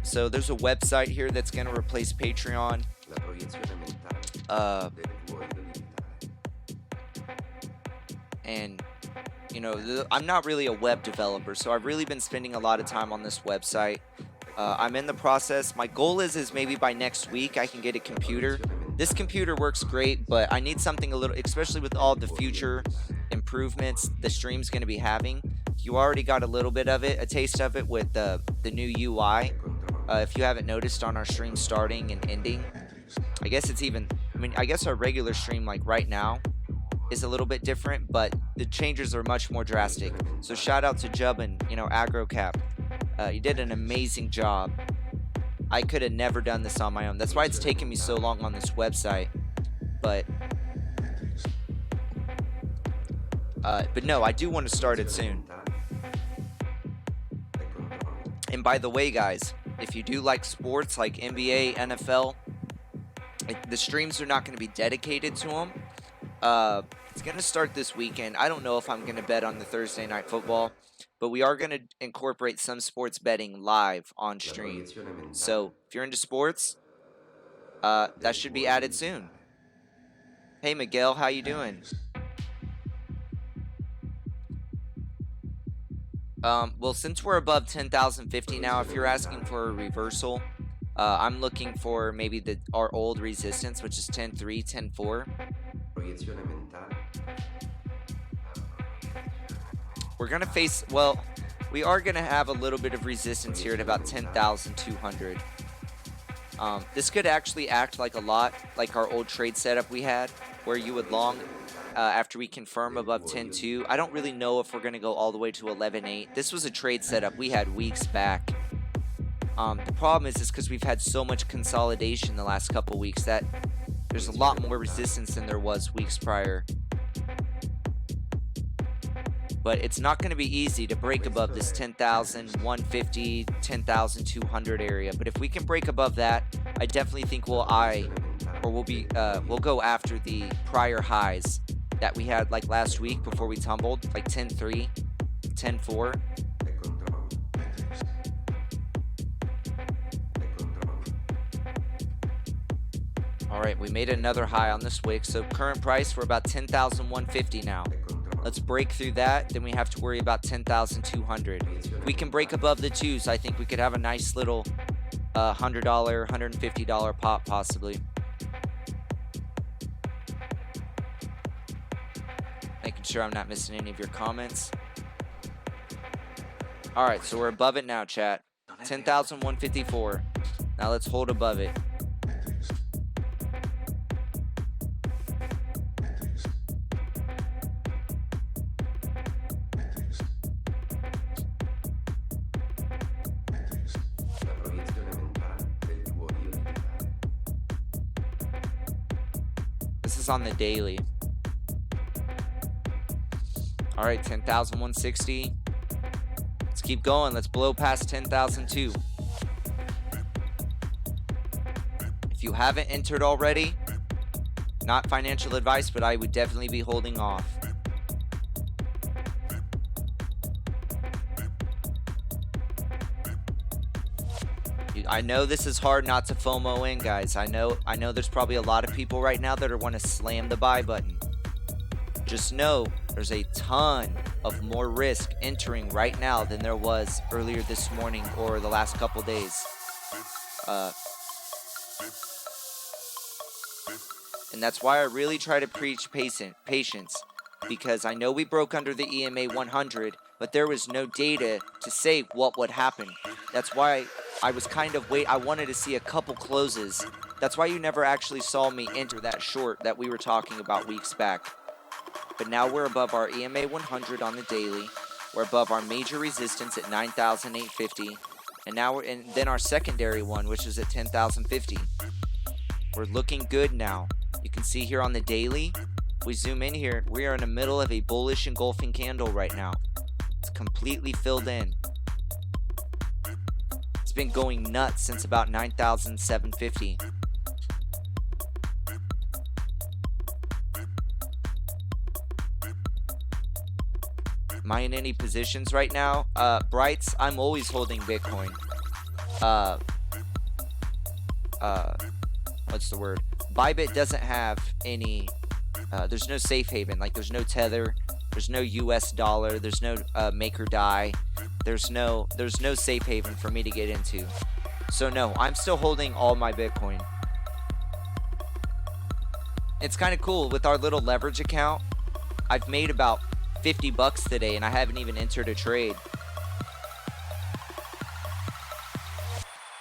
so there's a website here that's going to replace Patreon. And, I'm not really a web developer, so I've really been spending a lot of time on this website. I'm in the process. My goal is maybe by next week I can get a computer. This computer works great, but I need something a little, especially with all the future improvements the stream's going to be having. You already got a little bit of it, a taste of it with the new UI. If you haven't noticed on our stream starting and ending, I guess our regular stream like right now is a little bit different, but the changes are much more drastic. So shout out to Jub and AggroCap. You did an amazing job. I could have never done this on my own. That's why it's taken me so long on this website. But no, I do want to start it soon. And by the way, guys, if you do like sports like NBA, NFL, the streams are not going to be dedicated to them. It's going to start this weekend. I don't know if I'm going to bet on the Thursday night football, but we are going to incorporate some sports betting live on stream. So if you're into sports, that should be added soon. Hey Miguel, how you doing? Well, since we're above 10,050 now, if you're asking for a reversal, I'm looking for maybe our old resistance, which is 10.3, 10.4. We're going to face, well, we are going to have a little bit of resistance here at about 10,200. This could actually act like a lot like our old trade setup we had, where you would long after we confirm above 10.2. I don't really know if we're going to go all the way to 11.8. This was a trade setup we had weeks back. The problem is because we've had so much consolidation the last couple weeks that there's a lot more resistance than there was weeks prior. but it's not going to be easy to break above this 10,150, 10,200 area. But if we can break above that, I definitely think we'll go after the prior highs that we had like last week before we tumbled, like 10.3, 10.4. All right, we made another high on this wick. So current price, we're about 10,150 now. Let's break through that, then we have to worry about 10,200. If we can break above the twos, I think we could have a nice little $100, $150 pop possibly. Making sure I'm not missing any of your comments. All right, so we're above it now, chat. 10,154. Now let's hold above it. This is on the daily. All right, 10,160. Let's keep going. Let's blow past 10,002. If you haven't entered already, not financial advice, but I would definitely be holding off. I know this is hard not to FOMO in, guys. I know there's probably a lot of people right now that are want to slam the buy button. Just know there's a ton of more risk entering right now than there was earlier this morning or the last couple days. And that's why I really try to preach patience, because I know we broke under the EMA 100, but there was no data to say what would happen. That's why I was kind of I wanted to see a couple closes. That's why you never actually saw me enter that short that we were talking about weeks back. But now we're above our EMA 100 on the daily. We're above our major resistance at 9,850. And now then our secondary one, which is at 10,050. We're looking good now. You can see here on the daily, if we zoom in here, we are in the middle of a bullish engulfing candle right now. It's completely filled in. It's been going nuts since about 9,750. Am I in any positions right now? Brights, I'm always holding Bitcoin. What's the word? Bybit doesn't have any, there's no safe haven. Like there's no Tether, there's no US dollar, there's no make or die. There's no safe haven for me to get into. So no, I'm still holding all my Bitcoin. It's kind of cool with our little leverage account. I've made about $50 today and I haven't even entered a trade.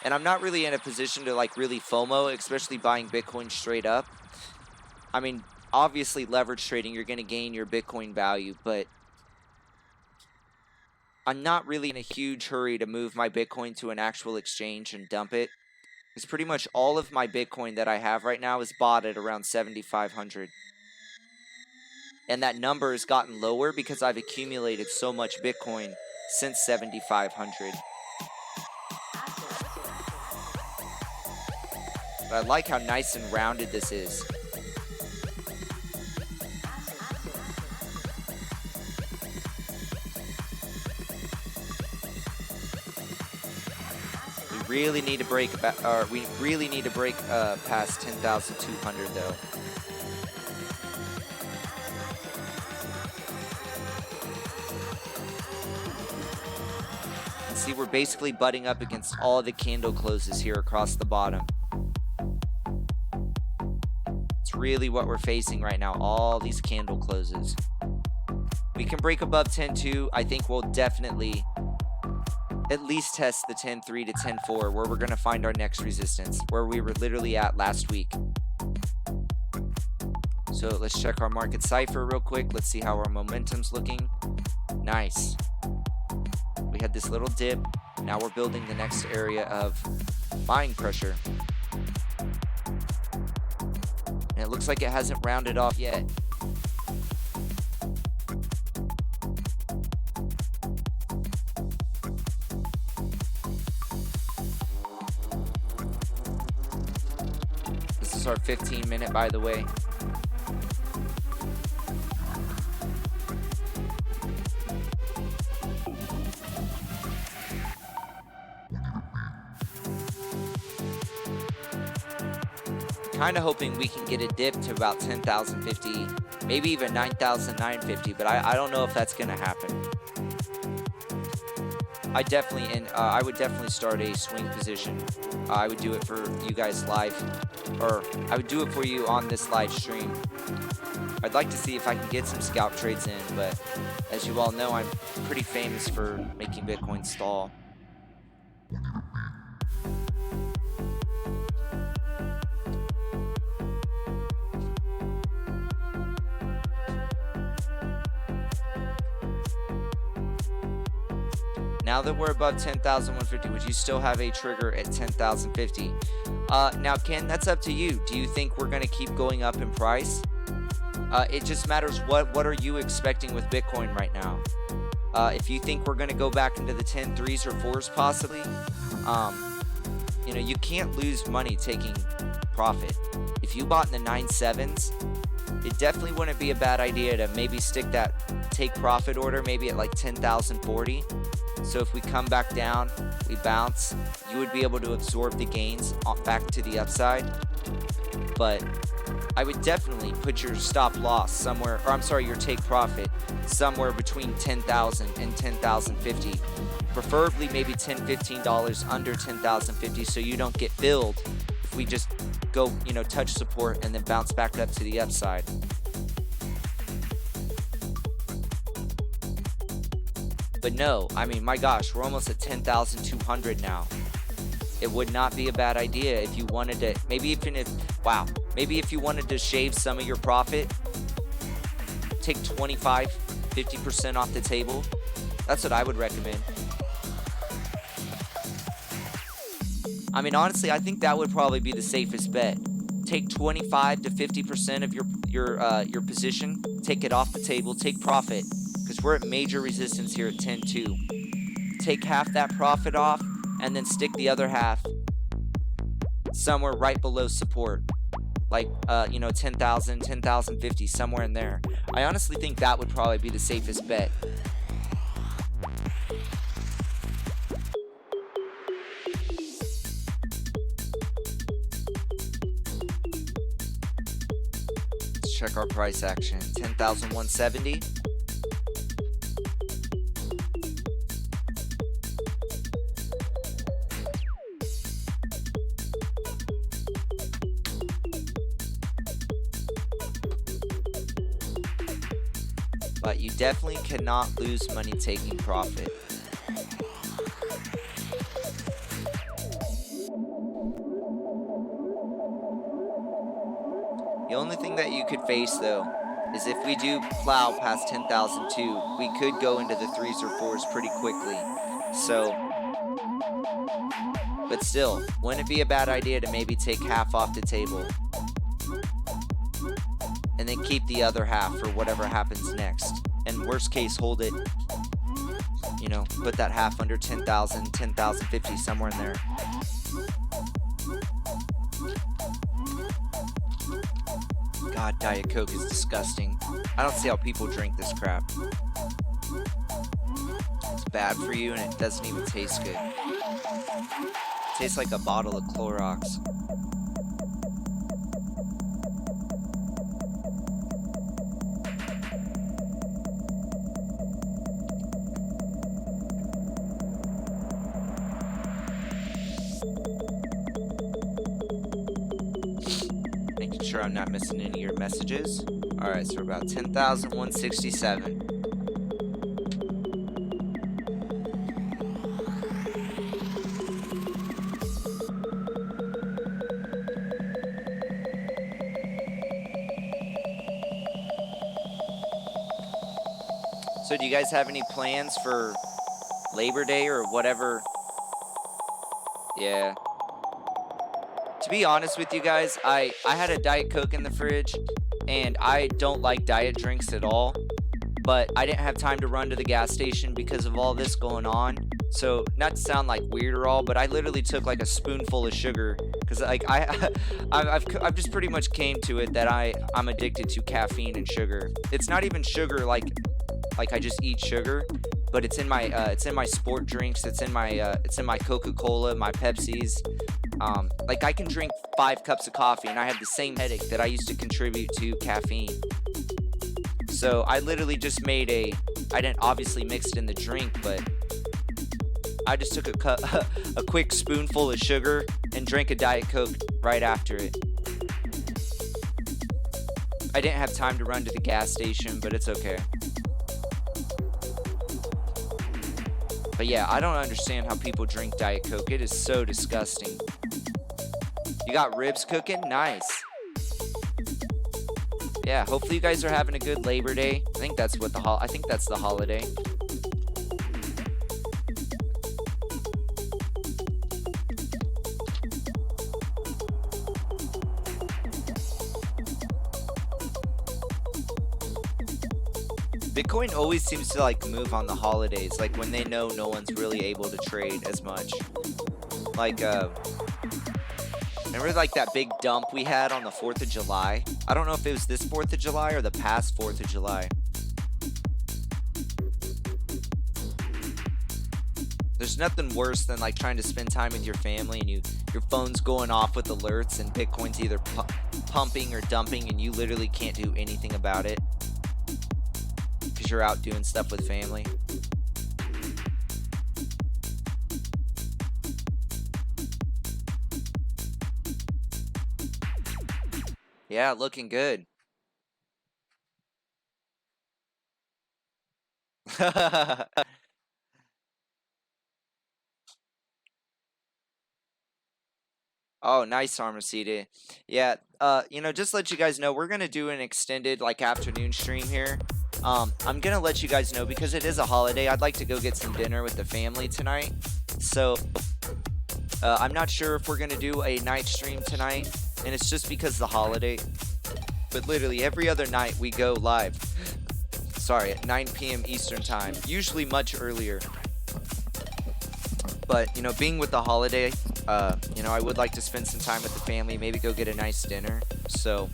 And I'm not really in a position to like really FOMO, especially buying Bitcoin straight up. I mean, obviously leverage trading, you're going to gain your Bitcoin value, but I'm not really in a huge hurry to move my Bitcoin to an actual exchange and dump it. Because pretty much all of my Bitcoin that I have right now is bought at around 7,500. And that number has gotten lower because I've accumulated so much Bitcoin since 7,500. But I like how nice and rounded this is. We really need to break past 10,200 though. See, we're basically butting up against all the candle closes here across the bottom. It's really what we're facing right now, all these candle closes. We can break above 10.2. I think we'll definitely at least test the 10.3 to 10.4, where we're going to find our next resistance, where we were literally at last week. So let's check our market cipher real quick. Let's see how our momentum's looking. Nice. We had this little dip. Now we're building the next area of buying pressure. And it looks like it hasn't rounded off yet. is our 15-minute, by the way. Kind of hoping we can get a dip to about 10,050, maybe even 9,950, but I don't know if that's going to happen. I would definitely start a swing position. I would do it for you guys live, or I would do it for you on this live stream. I'd like to see if I can get some scalp trades in, but as you all know, I'm pretty famous for making Bitcoin stall. Now that we're above 10,150, would you still have a trigger at 10,050? Now, Ken, that's up to you. Do you think we're going to keep going up in price? It just matters what are you expecting with Bitcoin right now. If you think we're going to go back into the 10 threes or 4s possibly, you know, you can't lose money taking profit. If you bought in the 9 7s, it definitely wouldn't be a bad idea to maybe stick that take profit order maybe at like 10,040. So if we come back down, we bounce, you would be able to absorb the gains back to the upside. But I would definitely put your stop loss somewhere, or I'm sorry, your take profit somewhere between 10,000 and 10,050. Preferably maybe $10, $15 under 10,050 so you don't get filled if we just go, you know, touch support and then bounce back up to the upside. But no, I mean, my gosh, we're almost at 10,200 now. It would not be a bad idea if you wanted to, maybe if you wanted to shave some of your profit, take 25, 50% off the table. That's what I would recommend. I mean, honestly, I think that would probably be the safest bet. Take 25 to 50% of your position, take it off the table, take profit, because we're at major resistance here at 10.2. Take half that profit off, and then stick the other half somewhere right below support, like you know, 10,000, 10,050, somewhere in there. I honestly think that would probably be the safest bet. Let's check our price action. 10,170. But you definitely cannot lose money taking profit. The only thing that you could face, though, is if we do plow past 10,002, we could go into the 3s or 4s pretty quickly. So, but still, wouldn't it be a bad idea to maybe take half off the table? And then keep the other half for whatever happens next. And worst case, hold it, you know, put that half under 10,000, 10,050, somewhere in there. God, Diet Coke is disgusting. I don't see how people drink this crap. It's bad for you and it doesn't even taste good. It tastes like a bottle of Clorox. Sure I'm not missing any of your messages. Alright, so we're about 10,167. So do you guys have any plans for Labor Day or whatever? Yeah. To be honest with you guys, I had a Diet Coke in the fridge, and I don't like diet drinks at all, but I didn't have time to run to the gas station because of all this going on. So, not to sound like weird or all, but I literally took like a spoonful of sugar Because like I've just pretty much came to it that I'm addicted to caffeine and sugar. It's not even sugar like I just eat sugar, but it's in my sport drinks. It's in my Coca-Cola, my Pepsis. Like I can drink 5 cups of coffee and I have the same headache that I used to contribute to caffeine. So I literally just made I didn't obviously mix it in the drink, but I just took a quick spoonful of sugar and drank a Diet Coke right after it. I didn't have time to run to the gas station, but it's okay. But yeah, I don't understand how people drink Diet Coke. It is so disgusting. You got ribs cooking? Nice. Yeah, hopefully you guys are having a good Labor Day. I think that's the holiday. Bitcoin always seems to like move on the holidays, like when they know no one's really able to trade as much. Like remember like that big dump we had on the 4th of July? I don't know if it was this 4th of July or the past 4th of July. There's nothing worse than like trying to spend time with your family and your phone's going off with alerts and Bitcoin's either pumping or dumping and you literally can't do anything about it because you're out doing stuff with family. Yeah, looking good. Oh, nice, Armor CD. Yeah, just let you guys know, we're gonna do an extended like afternoon stream here. I'm gonna let you guys know because it is a holiday. I'd like to go get some dinner with the family tonight. So I'm not sure if we're gonna do a night stream tonight, and it's just because the holiday. But literally every other night we go live. Sorry, at 9 p.m. Eastern time, usually much earlier. But being with the holiday, I would like to spend some time with the family, maybe go get a nice dinner. So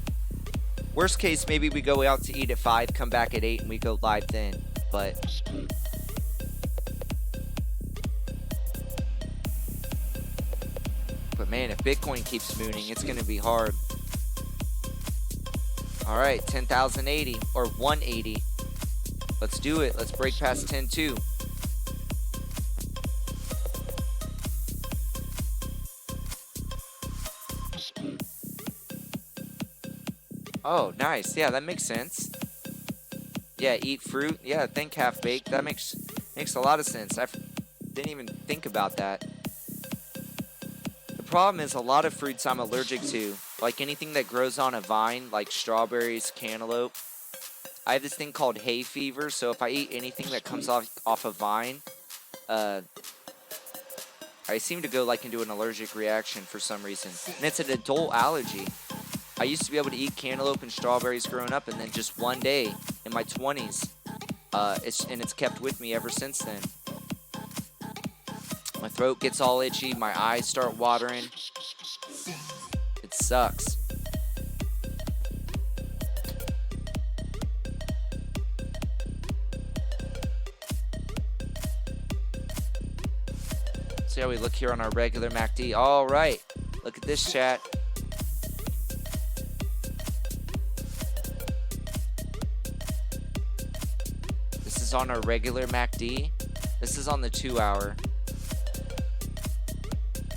worst case, maybe we go out to eat at 5, come back at 8, and we go live then. But man, if Bitcoin keeps mooning, it's gonna be hard. All right, 10,080 or 180. Let's do it. Let's break past 10.2. Oh, nice. Yeah, that makes sense. Yeah, eat fruit. Yeah, think half baked. That makes a lot of sense. I didn't even think about that. The problem is a lot of fruits I'm allergic to, like anything that grows on a vine, like strawberries, cantaloupe. I have this thing called hay fever, so if I eat anything that comes off a vine, I seem to go like into an allergic reaction for some reason. And it's an adult allergy. I used to be able to eat cantaloupe and strawberries growing up, and then just one day in my 20s, it's kept with me ever since then. My throat gets all itchy, my eyes start watering. It sucks. See how we look here on our regular MACD. All right, look at this, chat. This is on our regular MACD. This is on the 2-hour.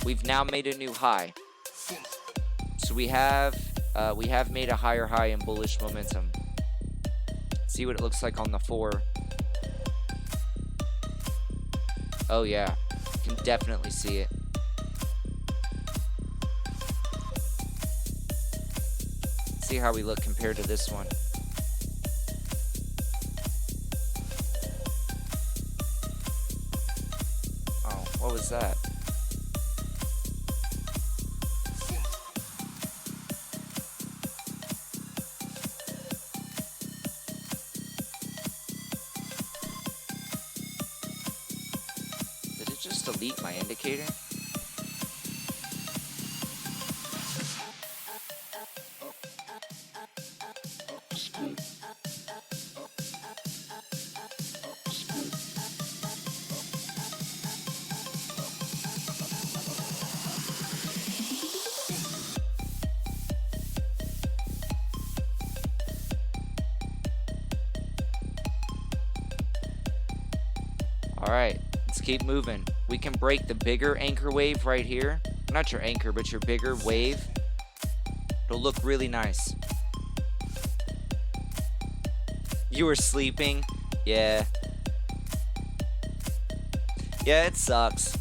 We've now made a new high. So we have made a higher high in bullish momentum. See what it looks like on the 4. Oh yeah, you can definitely see it. See how we look compared to this one. Oh, what was that? Delete my indicator? All right, let's keep moving. We can break the bigger anchor wave right here. Not your anchor, but your bigger wave. It'll look really nice. You were sleeping? Yeah. Yeah, it sucks.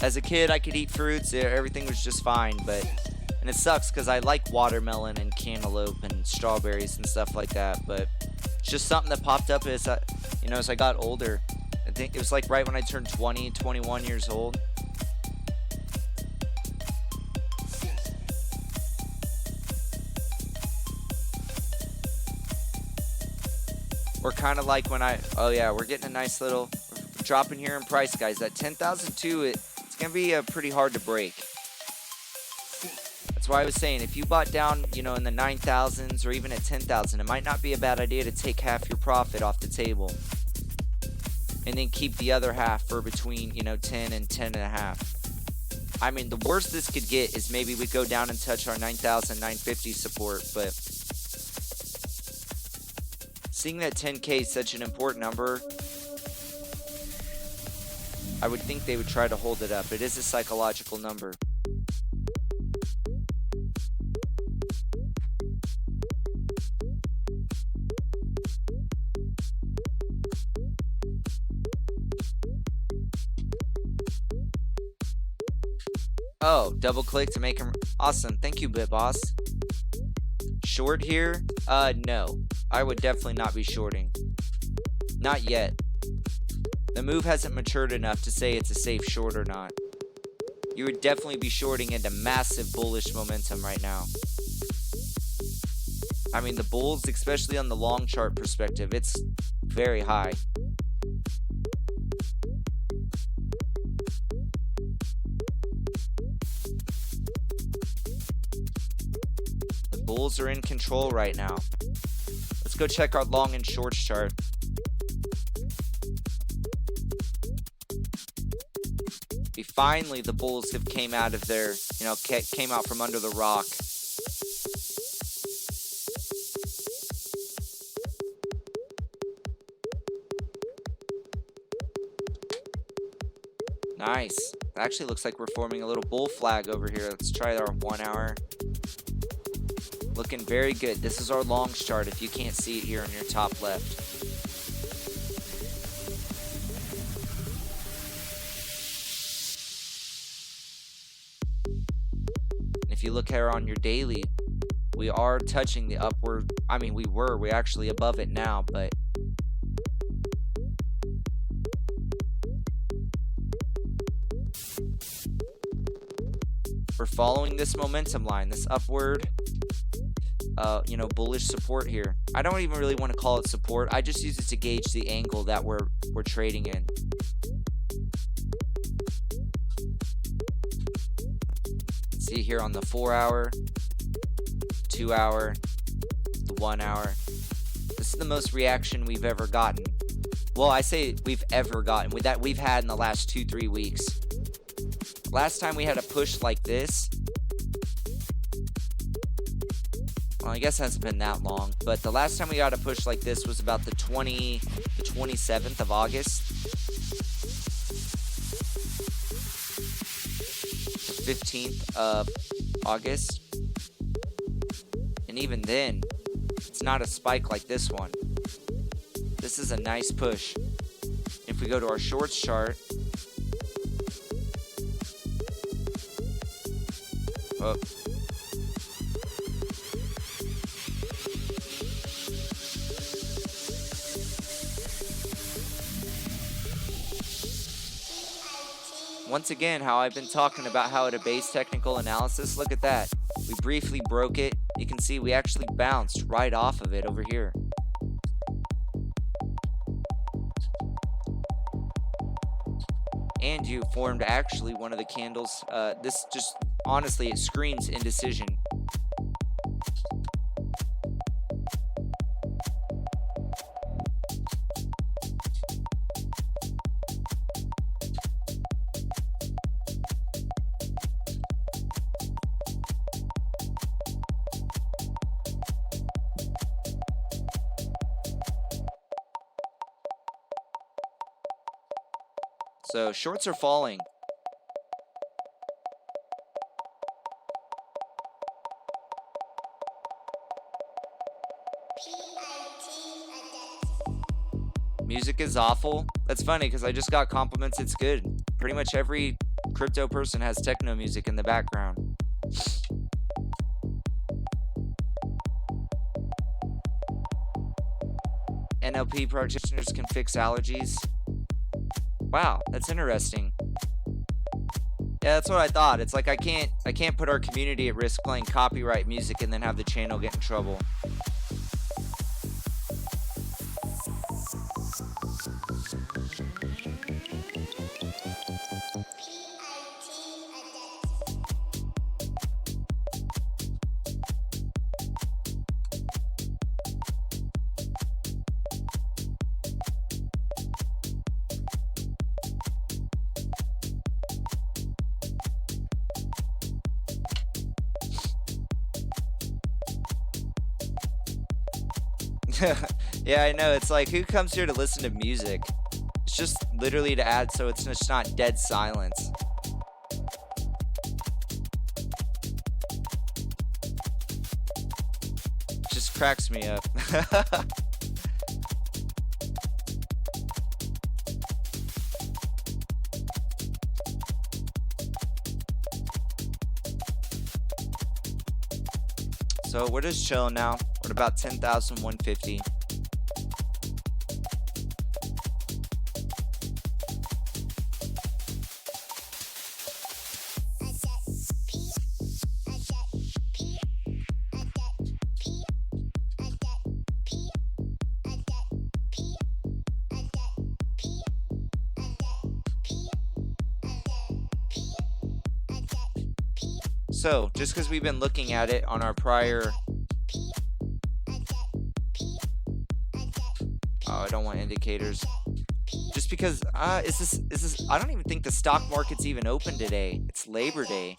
As a kid, I could eat fruits. Everything was just fine, and it sucks because I like watermelon and cantaloupe and strawberries and stuff like that, but it's just something that popped up as I got older. I think it was like right when I turned 20, 21 years old. We're kind of like when we're getting a nice little dropping here in price, guys. That 10,002, it's going to be pretty hard to break. That's why I was saying, if you bought down, in the 9,000s or even at 10,000, it might not be a bad idea to take half your profit off the table. And then keep the other half for between, 10 and 10 and a half. I mean, the worst this could get is maybe we go down and touch our 9,950 support, but seeing that 10K is such an important number, I would think they would try to hold it up. It is a psychological number. Oh, double click to make him awesome. Thank you, BitBoss. Short here? No. I would definitely not be shorting. Not yet. The move hasn't matured enough to say it's a safe short or not. You would definitely be shorting into massive bullish momentum right now. I mean, the bulls, especially on the long chart perspective, it's very high. The bulls are in control right now. Let's go check our long and short chart. Finally, the bulls have came out of their, came out from under the rock. Nice. It actually looks like we're forming a little bull flag over here. Let's try our 1 hour. Looking very good. This is our long chart if you can't see it here on your top left. If you look here on your daily, we are touching the upward. I mean, we're actually above it now, but we're following this momentum line, this upward, bullish support here. I don't even really want to call it support. I just use it to gauge the angle that we're trading in. See here on the 4 hour, 2 hour, the 1 hour. This is the most reaction we've ever gotten. Well, I say we've ever gotten with that we've had in the last 2-3 weeks. Last time we had a push like this, well, I guess it hasn't been that long, but the last time we got a push like this was about the 27th of August. 15th of August, and even then it's not a spike like this one. This is a nice push. If we go to our shorts chart, once again, how I've been talking about how to base technical analysis, look at that. We briefly broke it. You can see we actually bounced right off of it over here. And you formed actually one of the candles. This just, honestly, it screams indecision. So shorts are falling. Music is awful. That's funny because I just got compliments it's good. Pretty much every crypto person has techno music in the background. NLP practitioners can fix allergies. Wow, that's interesting. Yeah, that's what I thought. It's like I can't put our community at risk playing copyright music and then have the channel get in trouble. Yeah, I know. It's like, who comes here to listen to music? It's just literally to add so it's just not dead silence. It just cracks me up. So we're just chilling now. We're at about 10,150. So, just because we've been looking at it on our prior... Oh, I don't want indicators. Just because, is this, I don't even think the stock market's even open today. It's Labor Day.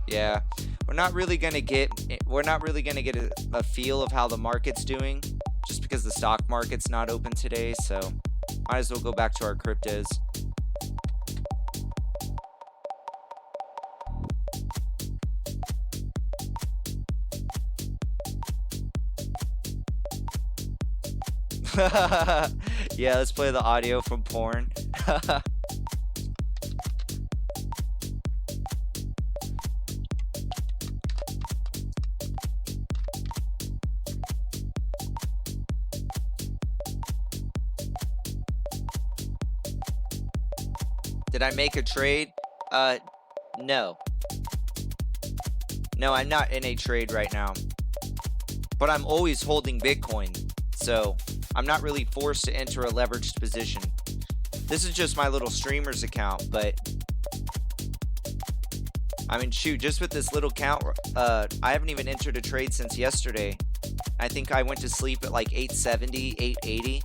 Yeah, we're not really gonna get a feel of how the market's doing just because the stock market's not open today, so might as well go back to our cryptos. Yeah, let's play the audio from porn. Did I make a trade? No. No, I'm not in a trade right now. But I'm always holding Bitcoin, so I'm not really forced to enter a leveraged position. This is just my little streamer's account, but I mean, shoot, just with this little count, I haven't even entered a trade since yesterday. I think I went to sleep at like 870, 880.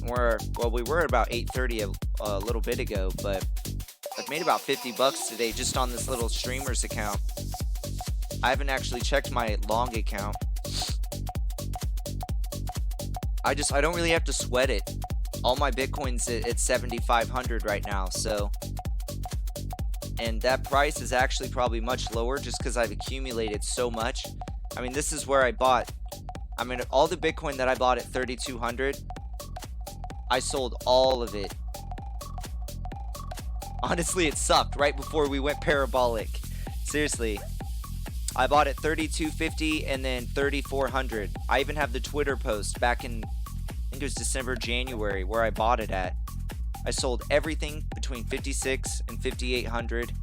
Well, we were at about 830 a little bit ago, but I've made about 50 bucks today just on this little streamer's account. I haven't actually checked my long account. I don't really have to sweat it. All my Bitcoin's at 7,500 right now, so. And that price is actually probably much lower just because I've accumulated so much. I mean, this is where I bought. I mean, all the Bitcoin that I bought at 3,200, I sold all of it. Honestly, it sucked right before we went parabolic. Seriously. I bought at 3,250 and then 3,400. I even have the Twitter post back in, I think it was December, January, where I bought it at. I sold everything between 56 and 5,800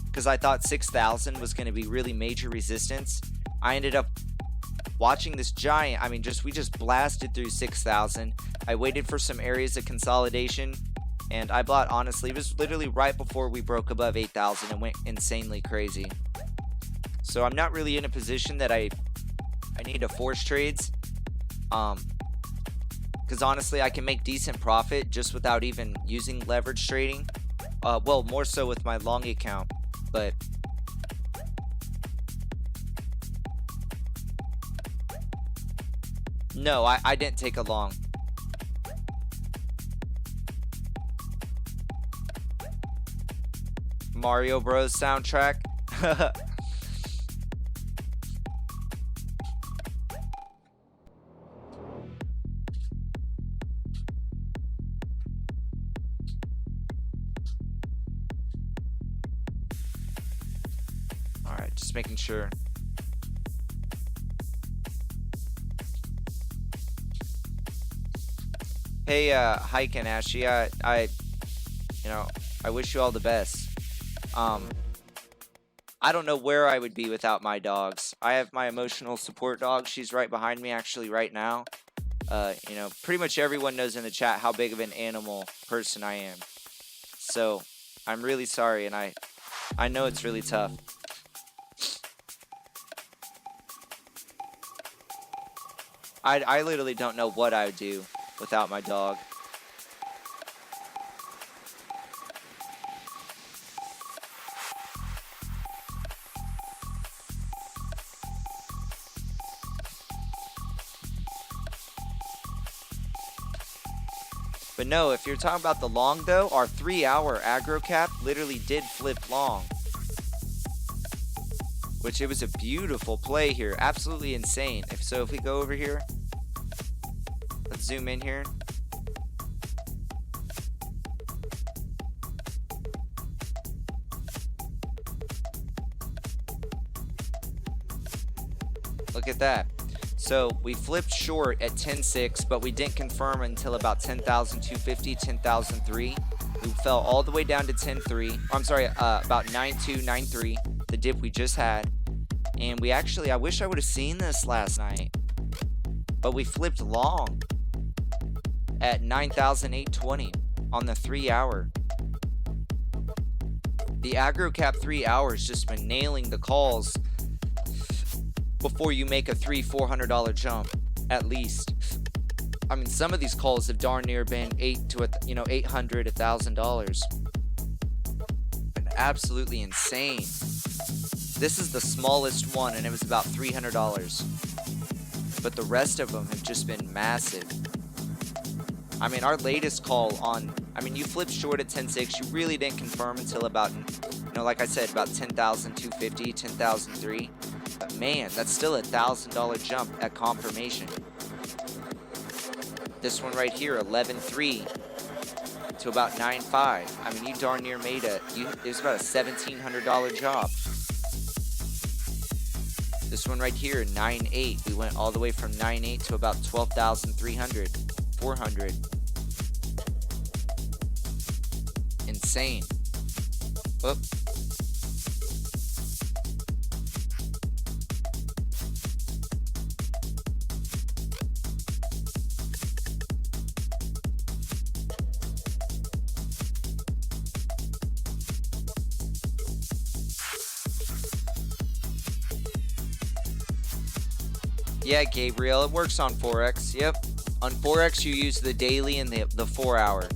because I thought 6,000 was going to be really major resistance. I ended up watching this giant, I mean, we just blasted through 6,000. I waited for some areas of consolidation, and I bought, honestly, it was literally right before we broke above 8,000 and went insanely crazy. So I'm not really in a position that I I need to force trades. Because honestly, I can make decent profit just without even using leverage trading. Well, more so with my long account, but no, I didn't take a long. Mario Bros soundtrack. All right, just making sure. Hey, Hike and Ashy, I wish you all the best. I don't know where I would be without my dogs. I have my emotional support dog. She's right behind me actually right now. Pretty much everyone knows in the chat how big of an animal person I am. So, I'm really sorry, and I know it's really tough. I literally don't know what I would do without my dog. But no, if you're talking about the long though, our 3-hour AggroCap literally did flip long. Which it was a beautiful play here. Absolutely insane. If we go over here, let's zoom in here. Look at that. So we flipped short at 10.6, but we didn't confirm until about 10,250, 10,003. We fell all the way down to 10.3. I'm sorry, about 9.2, 9.3, the dip we just had. And we actually, I wish I would have seen this last night, but we flipped long at 9,820 on the 3-hour. The AggroCap 3 hours just been nailing the calls before you make a $300-400 jump, at least. I mean, some of these calls have darn near been $800, $1,000. Been absolutely insane. This is the smallest one, and it was about $300. But the rest of them have just been massive. I mean, our latest call on, you flipped short at 10.6. You really didn't confirm until about, like I said, about 10,250, 10,003. But man, that's still a $1,000 jump at confirmation. This one right here, 11.3 to about 9.5. You darn near made it was about a $1,700 job. This one right here, 9.8. We went all the way from 9.8 to about 12,300, 400. Insane. Whoop. Yeah, Gabriel, it works on Forex. Yep. On Forex, you use the daily and the 4-hour.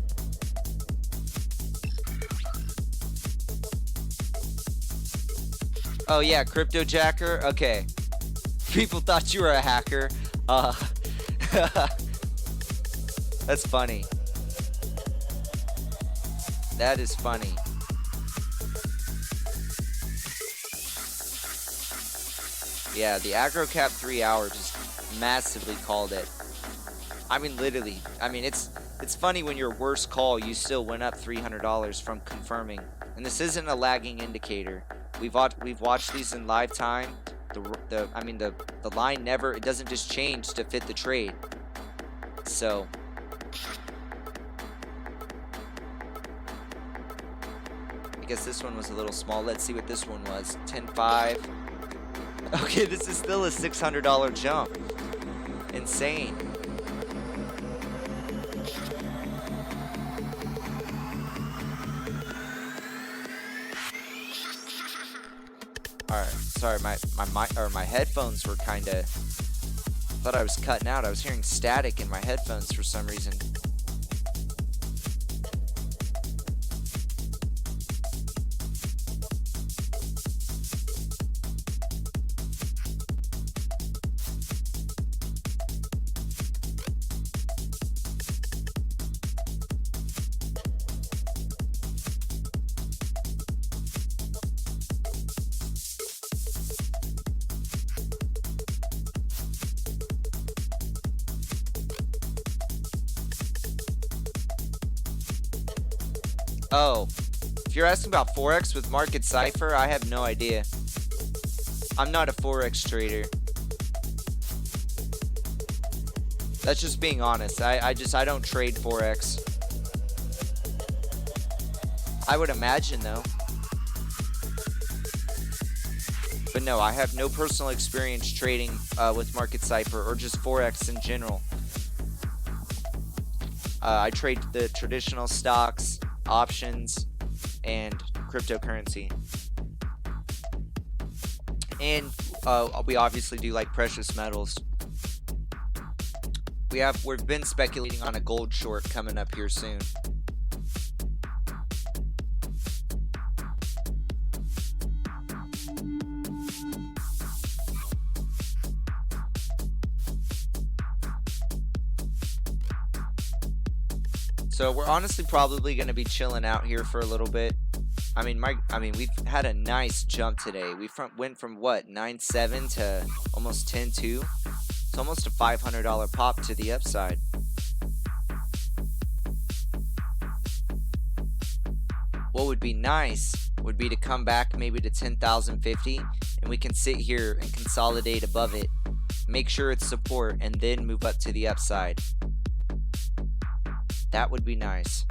Oh, yeah, Crypto Jacker? Okay. People thought you were a hacker. That's funny. That is funny. Yeah, the AggroCap 3 hour just massively called it. Literally. It's funny when your worst call, you still went up $300 from confirming. And this isn't a lagging indicator. We've watched these in live time. The line never, it doesn't just change to fit the trade. So I guess this one was a little small. Let's see what this one was. 10.5. Okay, this is still a $600 jump. Insane. All right, sorry, my headphones were kind of Thought I was cutting out. I was hearing static in my headphones for some reason. Oh, if you're asking about Forex with Market Cipher, I have no idea. I'm not a Forex trader. That's just being honest. I don't trade Forex. I would imagine though. But no, I have no personal experience trading with Market Cipher or just Forex in general. I trade the traditional stocks, options, and cryptocurrency. And we obviously do like precious metals. We've been speculating on a gold short coming up here soon. So we're honestly probably going to be chilling out here for a little bit. I mean, we've had a nice jump today. We went from what, 9.7 to almost 10.2. It's almost a $500 pop to the upside. What would be nice would be to come back maybe to 10,050, and we can sit here and consolidate above it, make sure it's support, and then move up to the upside. That would be nice.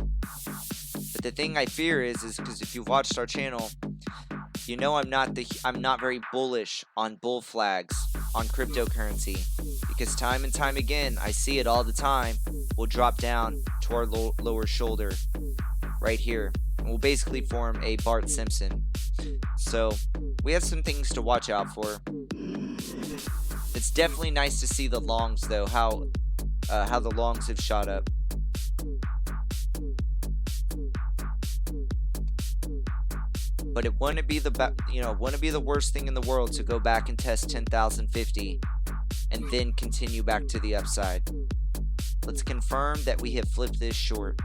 But the thing I fear is because if you've watched our channel, you know I'm not very bullish on bull flags on cryptocurrency, because time and time again I see it all the time. We'll drop down to our lower shoulder right here, and we'll basically form a Bart Simpson. So we have some things to watch out for. It's definitely nice to see the longs though, how the longs have shot up. But it wouldn't be the worst thing in the world to go back and test 10,050 and then continue back to the upside. Let's confirm that we have flipped this short.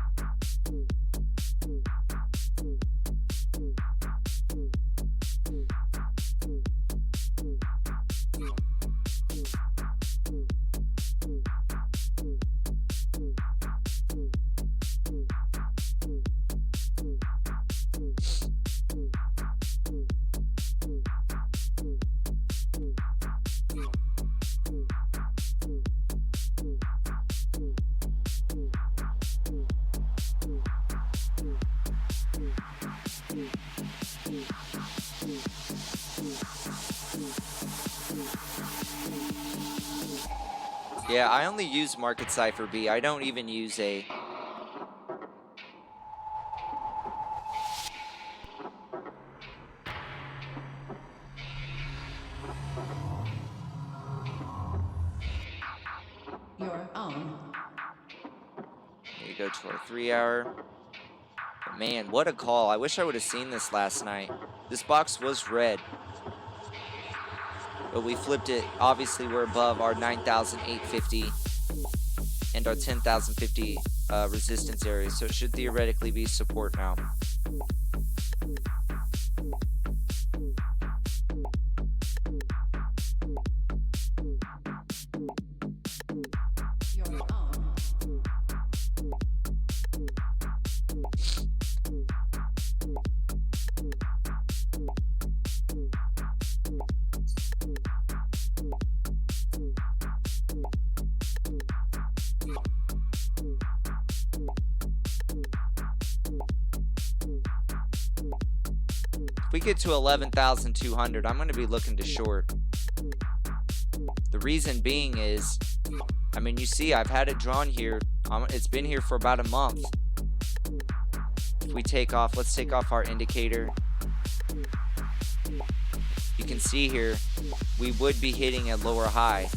Yeah, I only use Market Cipher B. I don't even use A. Your own. Here we go to our 3 hour. But man, what a call. I wish I would have seen this last night. This box was red, but we flipped it. Obviously, we're above our 9,850 and our 10,050 resistance area, so it should theoretically be support now. Your own. If we get to 11,200, I'm going to be looking to short. The reason being is, I mean, you see, I've had it drawn here. It's been here for about a month. If we take off, let's take off our indicator. You can see here, we would be hitting a lower high.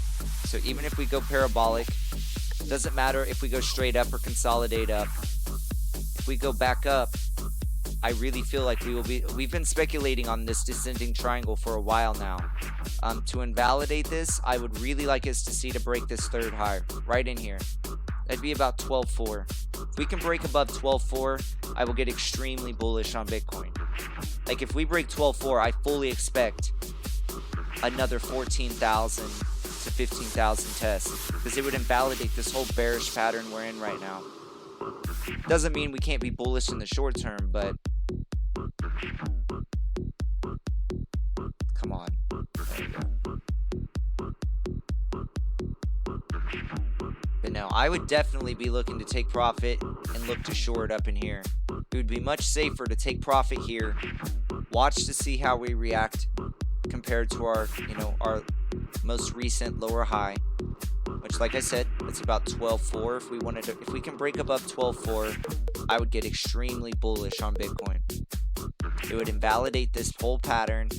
So even if we go parabolic, doesn't matter if we go straight up or consolidate up. If we go back up, I really feel like we've been speculating on this descending triangle for a while now. To invalidate this, I would really like us to break this third high right in here. That'd be about 12.4. If we can break above 12.4, I will get extremely bullish on Bitcoin. Like if we break 12.4, I fully expect another 14,000 to 15,000 tests, because it would invalidate this whole bearish pattern we're in right now. Doesn't mean we can't be bullish in the short term, but come on. There you go. But no, I would definitely be looking to take profit and look to short up in here. It would be much safer to take profit here, watch to see how we react compared to our, our most recent lower high, which, like I said, it's about 12.4. If we can break above 12.4, I would get extremely bullish on Bitcoin. It would invalidate this whole pattern,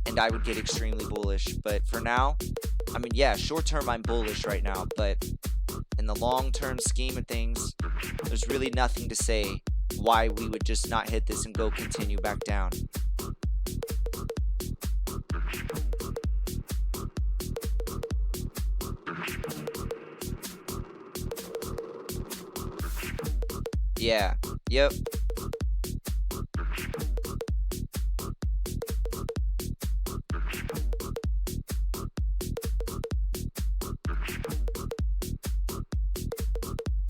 and I would get extremely bullish. But for now, I mean, yeah, short term I'm bullish right now, but in the long term scheme of things, there's really nothing to say why we would just not hit this and go continue back down. Yeah, yep.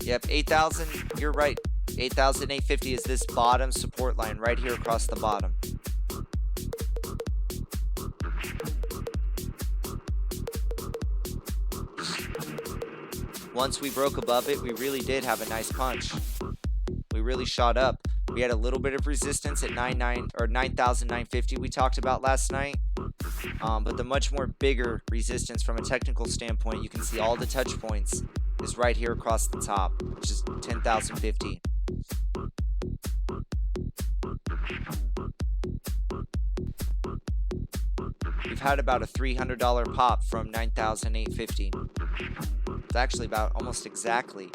Yep, 8,000, you're right. 8,850 is this bottom support line right here across the bottom. Once we broke above it, we really did have a nice punch. We really shot up. We had a little bit of resistance at 9,950 we talked about last night. But the much more bigger resistance from a technical standpoint, you can see all the touch points, is right here across the top, which is 10,050. We've had about a $300 pop from 9,850. It's actually about almost exactly.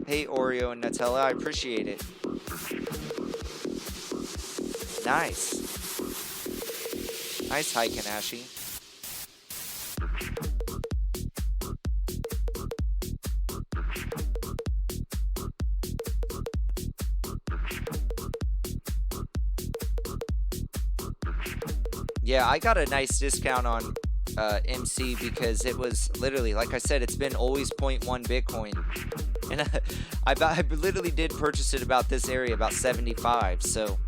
Hey Oreo and Nutella, I appreciate it. Nice. Nice hike, Kanashi. Yeah, I got a nice discount on MC because it was literally, like I said, it's been always 0.1 Bitcoin. And I literally did purchase it about this area, about 75. So,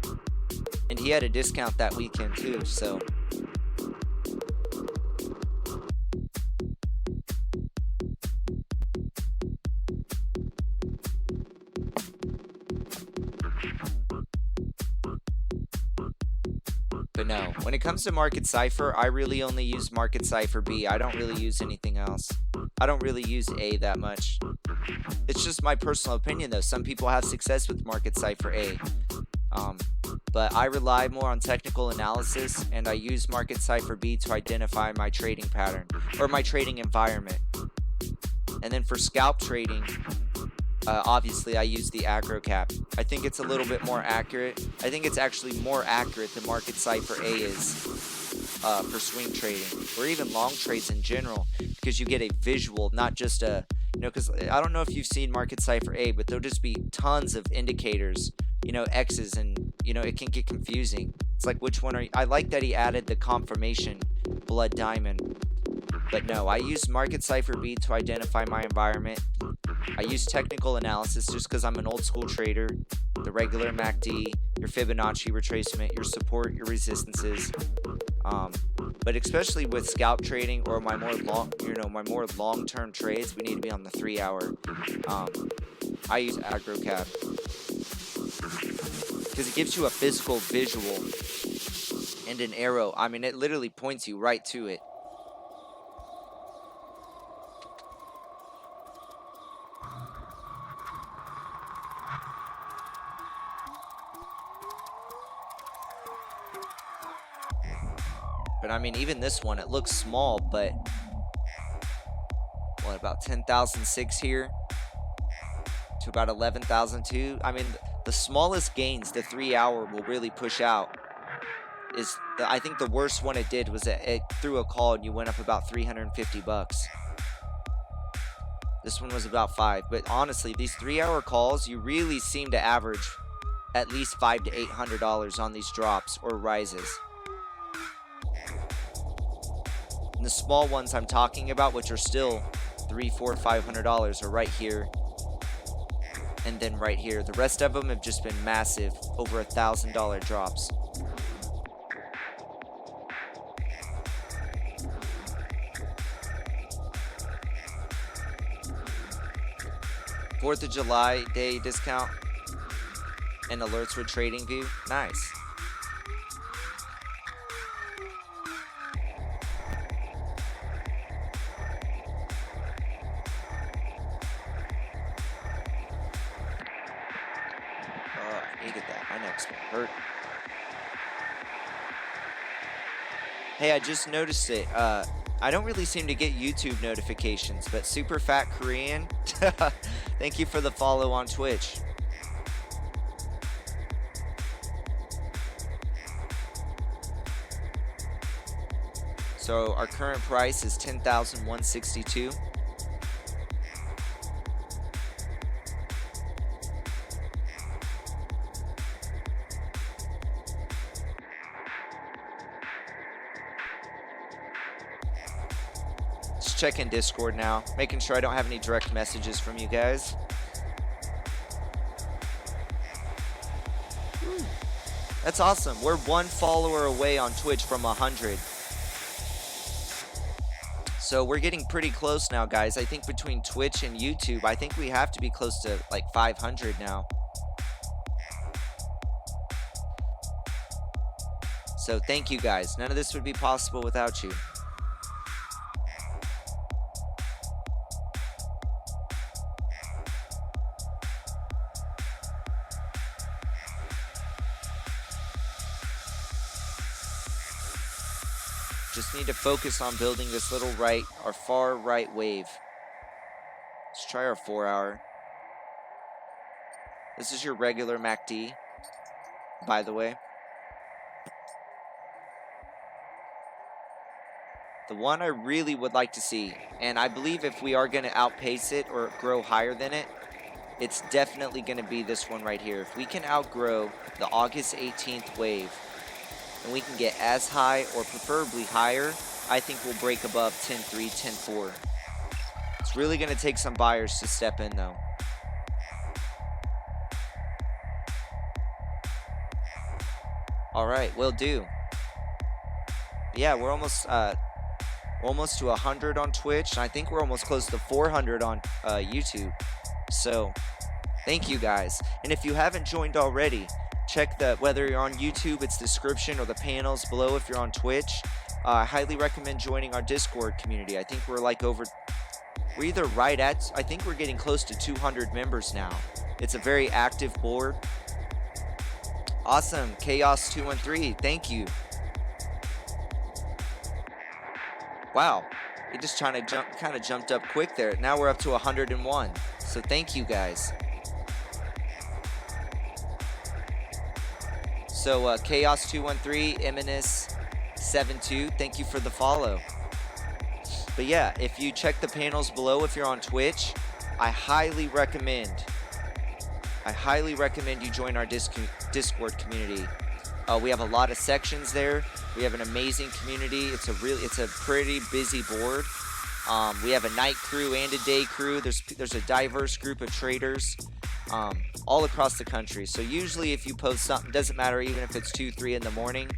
and he had a discount that weekend too. So, but no, when it comes to Market Cipher, I really only use Market Cipher B. I don't really use anything else. I don't really use A that much. It's just my personal opinion though. Some people have success with Market Cipher A. But I rely more on technical analysis, and I use Market Cipher B to identify my trading pattern or my trading environment. And then for scalp trading, obviously I use the AggroCap. I think it's a little bit more accurate. I think it's actually more accurate than Market Cipher A is for swing trading or even long trades in general, because you get a visual, not just a, because I don't know if you've seen Market Cipher A, but there'll just be tons of indicators, X's, and it can get confusing. It's like, which one are you? I like that he added the confirmation blood diamond. But no, I use Market Cipher B to identify my environment. I use technical analysis just because I'm an old school trader. The regular MACD, your Fibonacci retracement, your support, your resistances. But especially with scalp trading or my more long-term trades, we need to be on the 3-hour. I use AggroCap because it gives you a physical visual and an arrow. I mean, it literally points you right to it. But I mean, even this one, it looks small, but what, about 10,006 here to about 11,002. I mean, the smallest gains the 3 hour will really push out is I think the worst one it did was it threw a call and you went up about 350 bucks. This one was about 5, but honestly, these 3 hour calls, you really seem to average at least $500 to $800 on these drops or rises. And the small ones I'm talking about, which are still $300, $400, $500, are right here, and then right here. The rest of them have just been massive, over $1,000 drops. Fourth of July day discount and alerts with trading view. Nice. I needed that. My neck's gonna hurt. Hey, I just noticed it. I don't really seem to get YouTube notifications, but Super Fat Korean, thank you for the follow on Twitch. So our current price is $10,162. Just checking Discord now, making sure I don't have any direct messages from you guys. That's awesome. We're 1 follower away on Twitch from 100. So we're getting pretty close now, guys. I think between Twitch and YouTube, I think we have to be close to like 500 now. So thank you guys. None of this would be possible without you. Just need to focus on building this little right, our far right wave. Let's try our 4 hour. This is your regular MACD, by the way. The one I really would like to see, and I believe if we are going to outpace it or grow higher than it, it's definitely going to be this one right here. If we can outgrow the August 18th wave, and we can get as high or preferably higher, I think we'll break above 10.3, 10.4. It's really going to take some buyers to step in though. All right, will do. Yeah, we're almost to 100 on Twitch, and I think we're almost close to 400 on YouTube. So thank you guys. And if you haven't joined already, check whether you're on YouTube, it's description, or the panels below if you're on Twitch. I highly recommend joining our Discord community. I think we're either right at, I think we're getting close to 200 members now. It's a very active board. Awesome, Chaos213, thank you. Wow, it just kind of jumped up quick there. Now we're up to 101. So thank you guys. So Chaos213, Eminus72, thank you for the follow. But yeah, if you check the panels below, if you're on Twitch, I highly recommend you join our Discord community. We have a lot of sections there. We have an amazing community. It's a pretty busy board. We have a night crew and a day crew. There's a diverse group of traders all across the country. So usually if you post something, doesn't matter even if it's 2, 3 in the morning,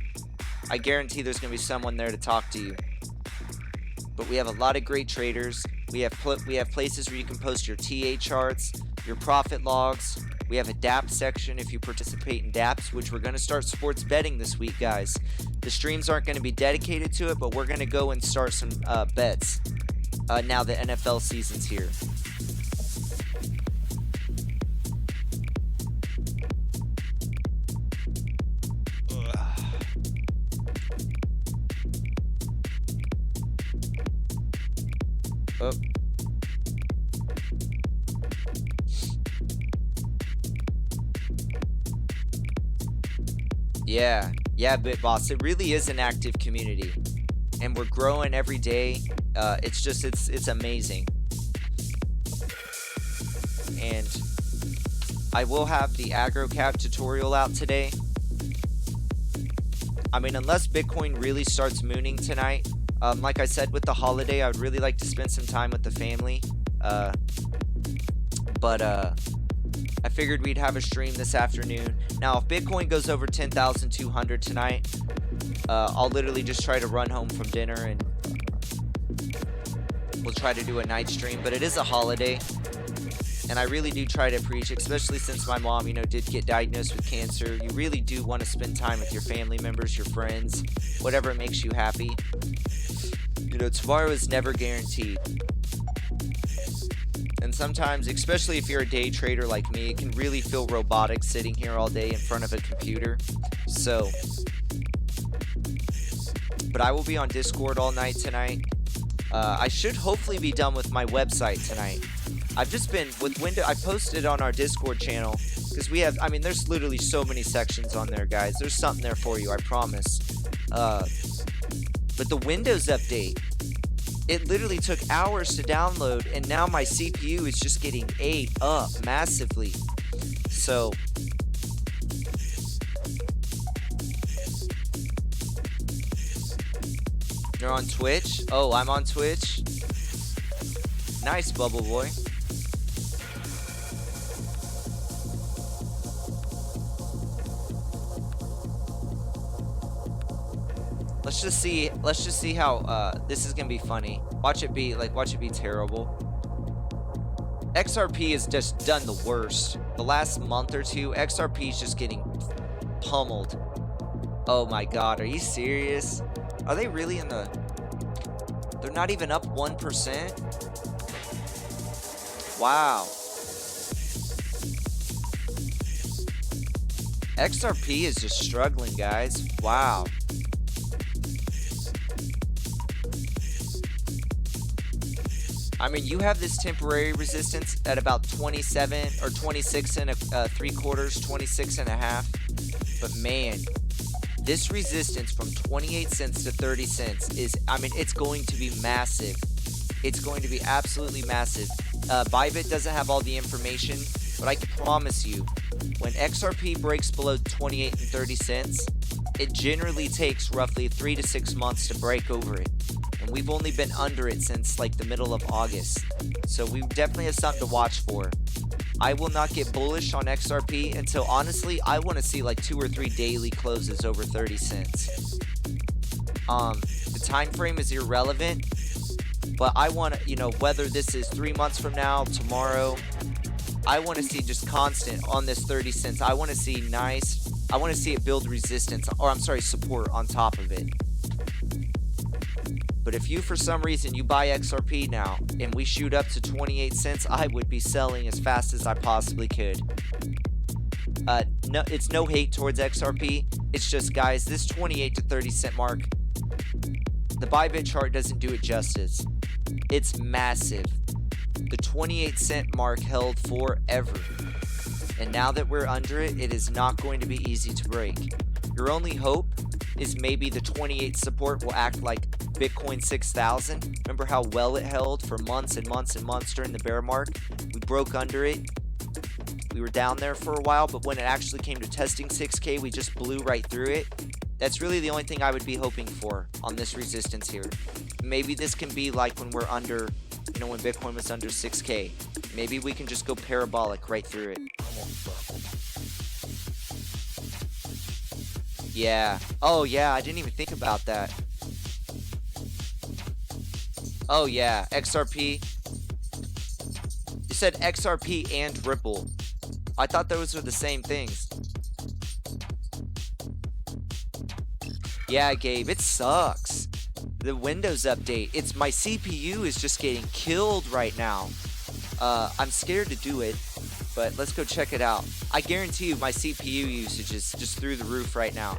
I guarantee there's going to be someone there to talk to you. But we have a lot of great traders. We have places where you can post your TA charts, your profit logs. We have a DApp section if you participate in DApps, which we're going to start sports betting this week, guys. The streams aren't going to be dedicated to it, but we're going to go and start some bets now the NFL season's here. Oh. Yeah, BitBoss. It really is an active community, and we're growing every day. It's amazing. And I will have the AggroCap tutorial out today. I mean, unless Bitcoin really starts mooning tonight. Like I said, with the holiday, I would really like to spend some time with the family. But I figured we'd have a stream this afternoon. Now, if Bitcoin goes over 10,200 tonight, I'll literally just try to run home from dinner and we'll try to do a night stream. But it is a holiday, and I really do try to preach, especially since my mom, you know, did get diagnosed with cancer. You really do want to spend time with your family members, your friends, whatever makes you happy. You know, tomorrow is never guaranteed. And sometimes, especially if you're a day trader like me, it can really feel robotic sitting here all day in front of a computer. So, but I will be on Discord all night tonight. I should hopefully be done with my website tonight. I've just been with Windows. I posted on our Discord channel because we have, I mean, there's literally so many sections on there, guys. There's something there for you, I promise. But the Windows update, it literally took hours to download, and now my CPU is just getting ate up massively. So you're on Twitch? Oh, I'm on Twitch. Nice, Bubble Boy. Let's just see how this is gonna be funny. Watch it be terrible. XRP has just done the worst. The last month or two, XRP is just getting pummeled. Oh my god, are you serious? Are they really in the... They're not even up 1%? Wow. XRP is just struggling, guys. Wow. I mean, you have this temporary resistance at about 27 or 26 and 3/4, 26 and a half. But man, this resistance from 28 cents to 30 cents is, I mean, it's going to be massive. It's going to be absolutely massive. Bybit doesn't have all the information, but I can promise you, when XRP breaks below 28 and 30 cents, it generally takes roughly 3 to 6 months to break over it. And we've only been under it since like the middle of August. So we definitely have something to watch for. I will not get bullish on XRP until, honestly, I want to see like 2 or 3 daily closes over 30 cents. The time frame is irrelevant, but I want to, you know, whether this is 3 months from now, tomorrow, I want to see just constant on this 30 cents. I want to see I want to see it build resistance, or I'm sorry, support on top of it. But if you, for some reason, you buy XRP now and we shoot up to 28 cents, I would be selling as fast as I possibly could. No, it's no hate towards XRP. It's just, guys, this 28 to 30 cent mark, the Bybit chart doesn't do it justice. It's massive. The 28 cent mark held forever. And now that we're under it, it is not going to be easy to break. Your only hope is maybe the 28 support will act like Bitcoin 6,000. Remember how well it held for months and months and months during the bear mark? We broke under it. We were down there for a while, but when it actually came to testing 6K, we just blew right through it. That's really the only thing I would be hoping for on this resistance here. Maybe this can be like when we're under, you know, when Bitcoin was under 6K. Maybe we can just go parabolic right through it. Yeah. Oh, yeah. I didn't even think about that. Oh, yeah. XRP. You said XRP and Ripple. I thought those were the same things. Yeah, Gabe. It sucks. The Windows update. It's my CPU is just getting killed right now. I'm scared to do it, but let's go check it out. I guarantee you my CPU usage is just through the roof right now.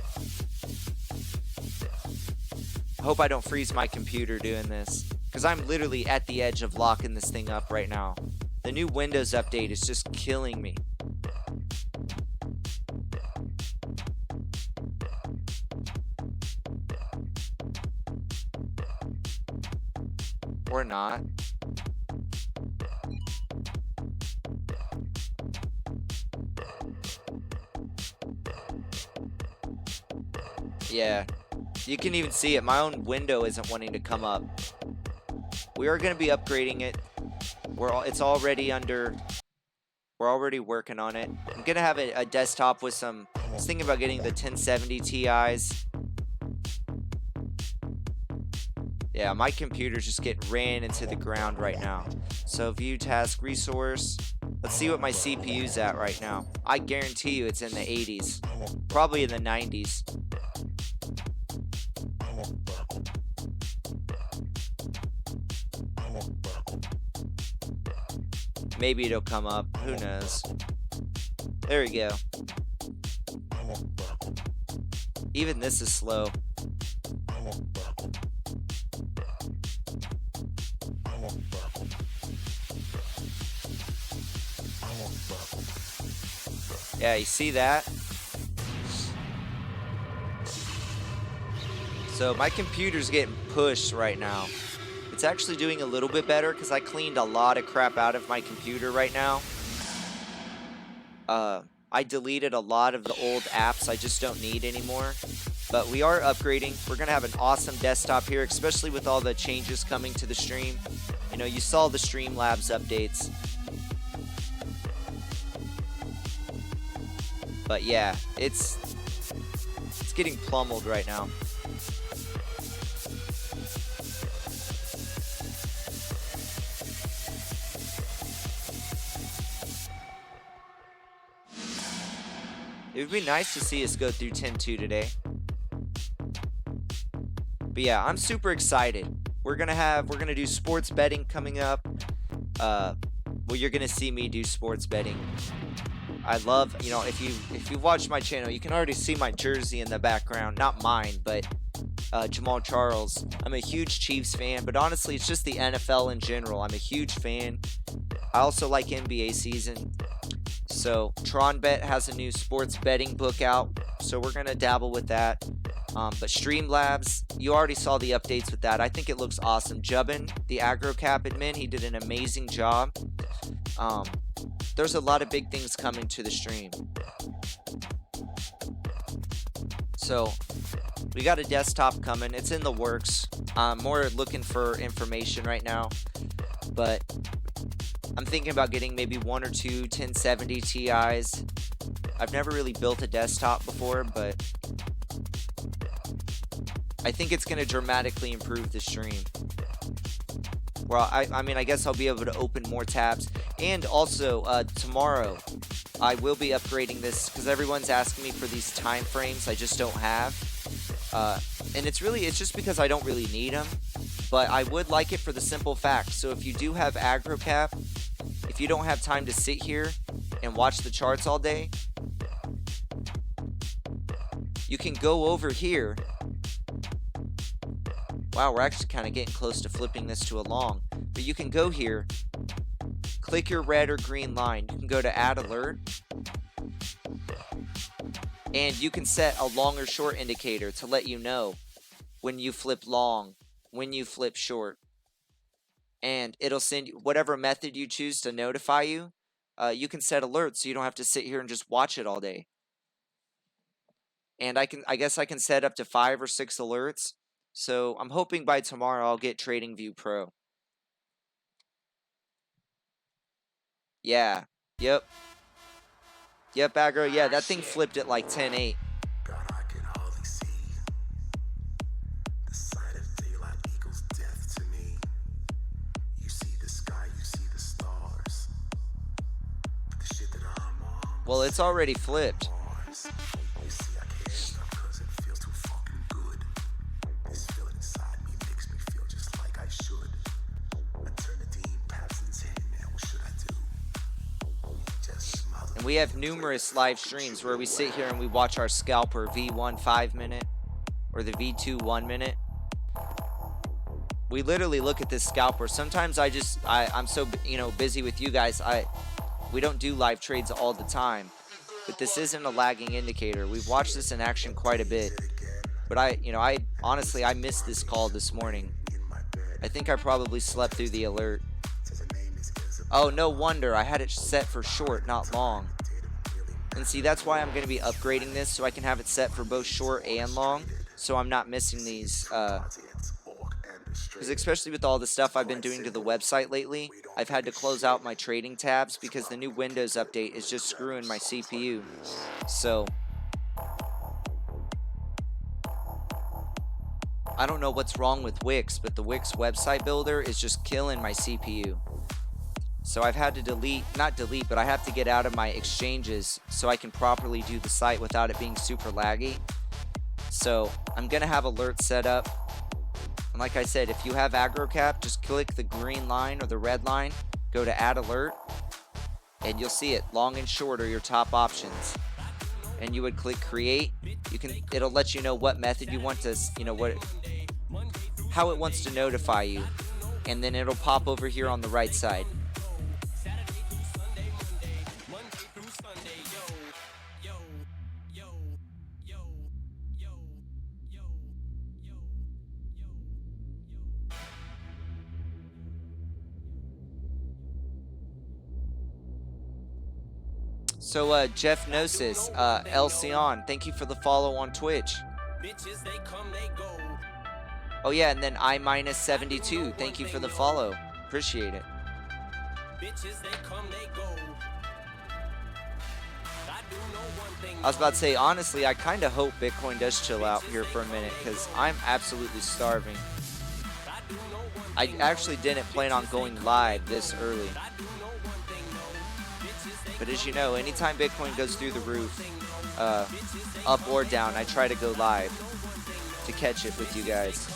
I hope I don't freeze my computer doing this. because I'm literally at the edge of locking this thing up right now. The new Windows update is just killing me. Or not. Yeah, you can even see it. My own window isn't wanting to come up. We are going to be upgrading it. It's already under. We're already working on it. I'm going to have a desktop with some. I was thinking about getting the 1070 Ti's. Yeah, my computer's just getting ran into the ground right now. So view task resource. Let's see what my CPU's at right now. I guarantee you it's in the 80s. Probably in the 90s. Maybe it'll come up. Who knows? There we go. Even this is slow. Yeah, you see that? So my computer's getting pushed right now. It's actually doing a little bit better because I cleaned a lot of crap out of my computer right now. I deleted a lot of the old apps I just don't need anymore. But we are upgrading. We're going to have an awesome desktop here, especially with all the changes coming to the stream. You know, you saw the Streamlabs updates. But yeah, it's getting pummeled right now. It would be nice to see us go through 10-2 today. But yeah, I'm super excited. We're gonna do sports betting coming up. Well, you're gonna see me do sports betting. I love, you know, if you watch my channel, you can already see my jersey in the background. Not mine, but Jamal Charles. I'm a huge Chiefs fan, but honestly, it's just the NFL in general. I'm a huge fan. I also like NBA season. So TronBet has a new sports betting book out, so we're gonna dabble with that. But Streamlabs, you already saw the updates with that. I think it looks awesome. Jubbin, the AggroCap admin, he did an amazing job. There's a lot of big things coming to the stream. So we got a desktop coming. It's in the works. I'm more looking for information right now, but I'm thinking about getting maybe 1 or 2 1070 Ti's. I've never really built a desktop before, but I think it's going to dramatically improve the stream. Well, I mean, I guess I'll be able to open more tabs. And also, tomorrow, I will be upgrading this because everyone's asking me for these time frames I just don't have. And it's just because I don't really need them. But I would like it for the simple fact. So if you do have AggroCap, if you don't have time to sit here and watch the charts all day, you can go over here. Wow, we're actually kind of getting close to flipping this to a long. But you can go here, click your red or green line. You can go to add alert. And you can set a long or short indicator to let you know when you flip long, when you flip short. And it'll send you whatever method you choose to notify you. You can set alerts so you don't have to sit here and just watch it all day. And I guess I can set up to 5 or 6 alerts. So I'm hoping by tomorrow I'll get TradingView Pro. Yeah. Yep. Yep, Aggro. Yeah, that thing flipped at like 10-8. God, I can hardly see. The sight of daylight equals death to me. You see the sky, you see the stars. But the shit that I'm on. Well, it's already flipped. You see, I can't stop 'cause it feels too fucking good. This feeling inside me makes me feel just like I should. Eternity paths in 10, man, what should I do? Just smile. And we have numerous live streams where we sit here and we watch our scalper V1 5 minute or the V2 1 minute. we literally look at this scalper. Sometimes I'm so, busy with you guys. We don't do live trades all the time, but this isn't a lagging indicator. We've watched this in action quite a bit, but I honestly, I missed this call this morning. I think I probably slept through the alert. Oh, no wonder. I had it set for short, not long. And see, that's why I'm going to be upgrading this, so I can have it set for both short and long, so I'm not missing these, because especially with all the stuff I've been doing to the website lately, I've had to close out my trading tabs because the new Windows update is just screwing my CPU. So I don't know what's wrong with Wix, but the Wix website builder is just killing my CPU. So I've had to not delete, but I have to get out of my exchanges so I can properly do the site without it being super laggy. So I'm going to have alerts set up. And like I said, if you have AggroCap, just click the green line or the red line, go to add alert, and you'll see it. Long and short are your top options. And you would click create. It'll let you know what method you want to, how it wants to notify you. And then it'll pop over here on the right side. So, Jeff Gnosis, Elsion, thank you for the follow on Twitch. Oh yeah, and then I-72, thank you for the follow. Appreciate it. I was about to say, honestly, I kind of hope Bitcoin does chill out here for a minute, because I'm absolutely starving. I actually didn't plan on going live this early. But as you know, anytime Bitcoin goes through the roof, up or down, I try to go live to catch it with you guys.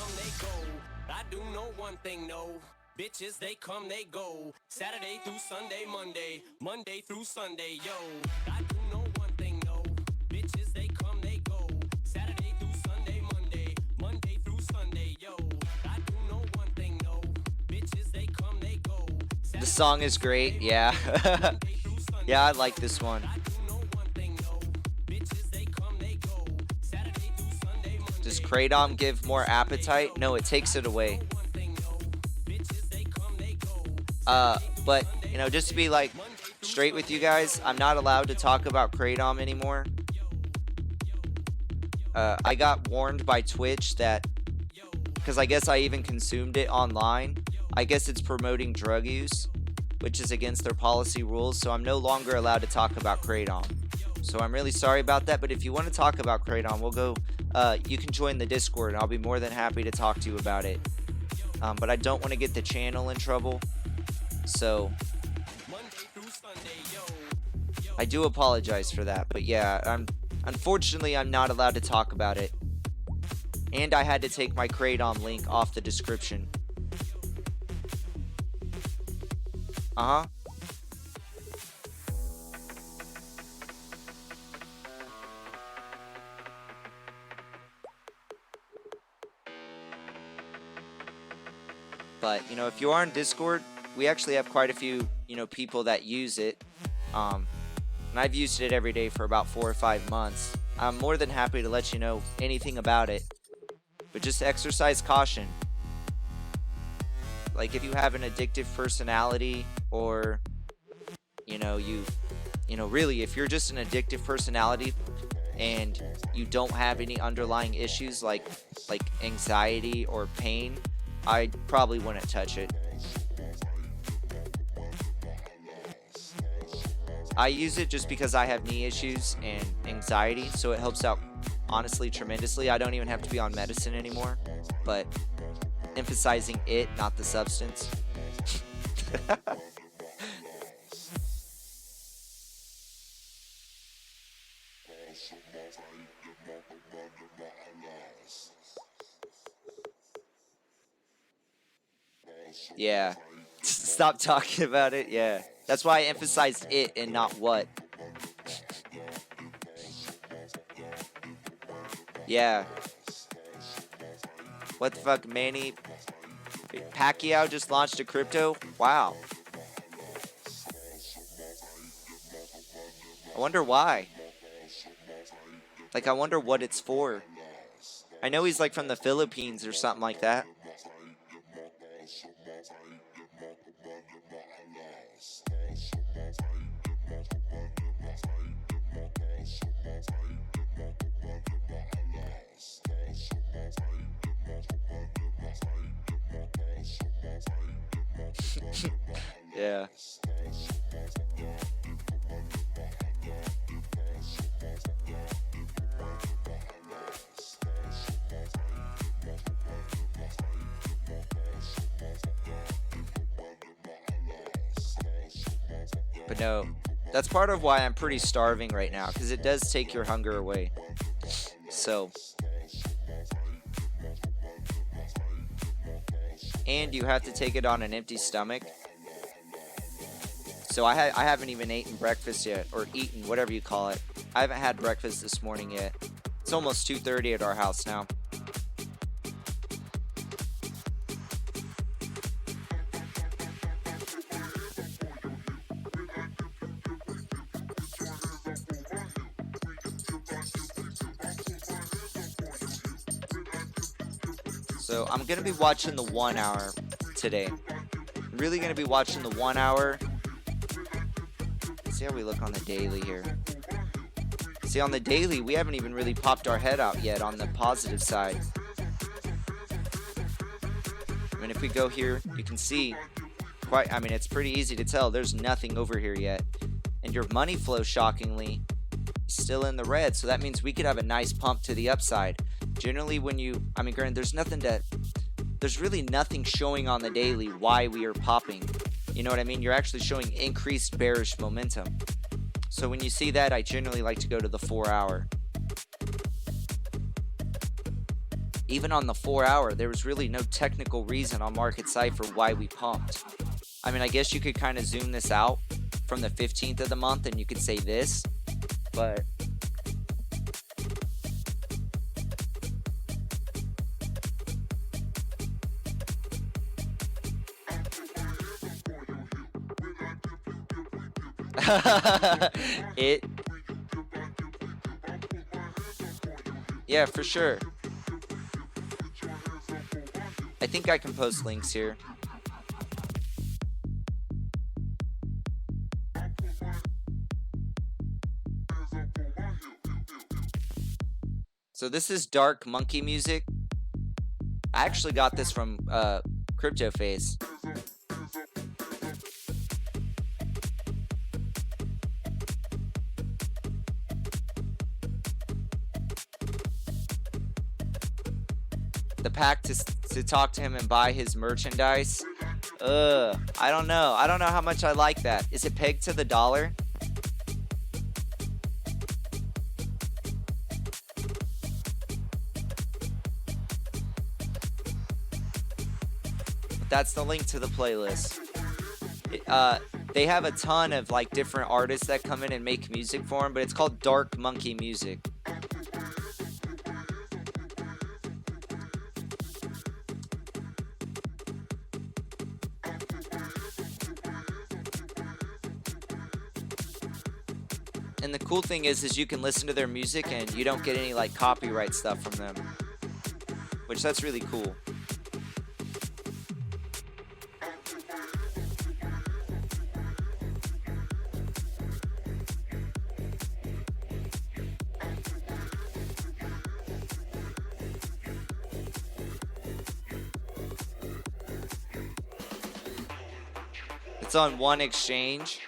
Bitches, they come, they go. Saturday through Sunday, Monday through Sunday, yo. I do know one thing, no. Bitches, they come, they go. Saturday through Sunday, Monday through Sunday, yo. I do know one thing, no. Bitches, they come, they go. The song is great, yeah. Yeah, I like this one. Does Kratom give more appetite? No, it takes it away. But, just to be, straight with you guys, I'm not allowed to talk about Kratom anymore. I got warned by Twitch that, because I guess I even consumed it online, I guess it's promoting drug use, which is against their policy rules, so I'm no longer allowed to talk about Kratom. So I'm really sorry about that, but if you want to talk about Kratom, we'll go, you can join the Discord, and I'll be more than happy to talk to you about it. But I don't want to get the channel in trouble, so I do apologize for that. But yeah, unfortunately, I'm not allowed to talk about it. And I had to take my Kratom link off the description. Uh-huh. But, if you are on Discord, we actually have quite a few, people that use it. And I've used it every day for about 4 or 5 months. I'm more than happy to let you know anything about it. But just exercise caution. Like, if you have an addictive personality, or, really, if you're just an addictive personality and you don't have any underlying issues like anxiety or pain, I probably wouldn't touch it. I use it just because I have knee issues and anxiety, so it helps out, honestly, tremendously. I don't even have to be on medicine anymore, but emphasizing it, not the substance. Yeah. Stop talking about it. Yeah. That's why I emphasized it and not what. Yeah. What the fuck, Manny? Pacquiao just launched a crypto. Wow. I wonder why. Like, I wonder what it's for. I know he's like from the Philippines or something like that. Yeah. But no, that's part of why I'm pretty starving right now, because it does take your hunger away. So, and you have to take it on an empty stomach. So I haven't even eaten breakfast yet, or eaten, whatever you call it. I haven't had breakfast this morning yet. It's almost 2:30 at our house now. So I'm going to be watching the 1 hour today. I'm really going to be watching the 1 hour. Let's see how we look on the daily here. See, on the daily, we haven't even really popped our head out yet on the positive side. I mean, if we go here, you can see it's pretty easy to tell there's nothing over here yet. And your money flow, shockingly, is still in the red. So that means we could have a nice pump to the upside. Generally, granted, there's really nothing showing on the daily why we are popping. You know what I mean? You're actually showing increased bearish momentum. So when you see that, I generally like to go to the 4 hour. Even on the 4 hour, there was really no technical reason on Market Cipher why we pumped. I mean, I guess you could kind of zoom this out from the 15th of the month and you could say this, but yeah, for sure. I think I can post links here. So this is Dark Monkey Music. I actually got this from Crypto Face. The pack to talk to him and buy his merchandise. I don't know. I don't know how much I like that. Is it pegged to the dollar? That's the link to the playlist. They have a ton of like different artists that come in and make music for him, but it's called Dark Monkey Music. And the cool thing is you can listen to their music and you don't get any like copyright stuff from them, which that's really cool. It's on one exchange.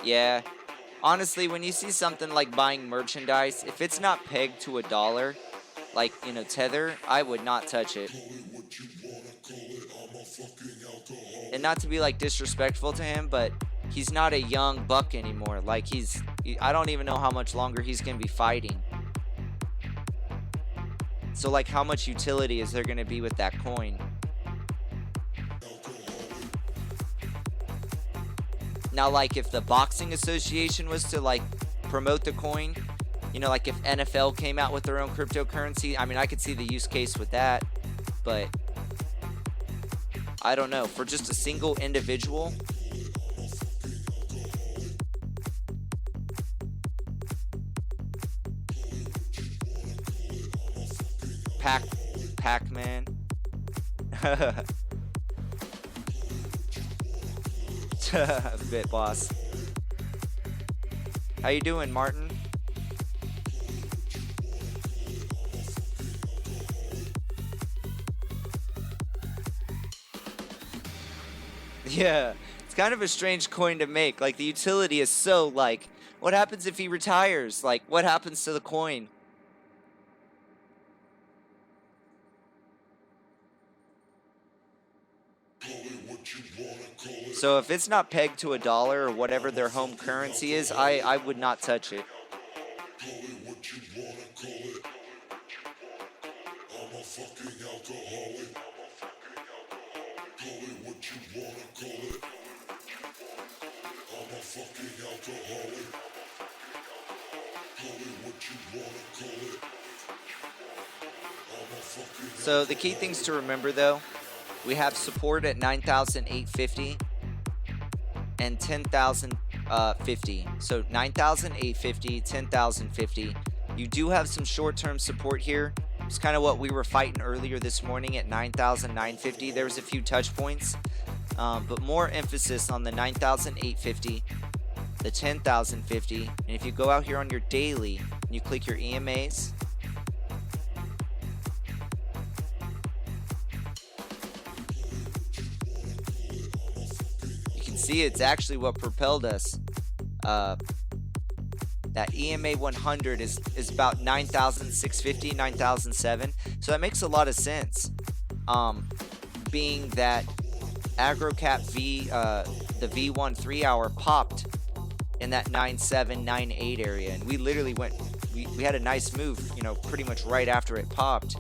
Yeah. Honestly, when you see something like buying merchandise, if it's not pegged to $1, like, Tether, I would not touch it. And not to be, like, disrespectful to him, but he's not a young buck anymore. Like, I don't even know how much longer he's going to be fighting. So, like, how much utility is there going to be with that coin? Now, like, if the Boxing Association was to, like, promote the coin, like if NFL came out with their own cryptocurrency, I mean, I could see the use case with that, but I don't know, for just a single individual. Pac-Man. Bit boss. How you doing, Martin? Yeah, it's kind of a strange coin to make. Like, the utility is so, like, what happens if he retires? Like, what happens to the coin? So if it's not pegged to $1 or whatever their home currency is, I would not touch it. So the key things to remember, though, we have support at 9,850 and 10,050. So 9,850, 10,050. You do have some short-term support here. It's kind of what we were fighting earlier this morning at 9,950. There was a few touch points, but more emphasis on the 9,850, the 10,050. And if you go out here on your daily and you click your EMAs, see, it's actually what propelled us. That EMA 100 is about 9,650, 9,007. So that makes a lot of sense. Being that AggroCap V, the V1 3-hour popped in that 9.7, 9.8 area, and we literally went. We had a nice move, you know, pretty much right after it popped.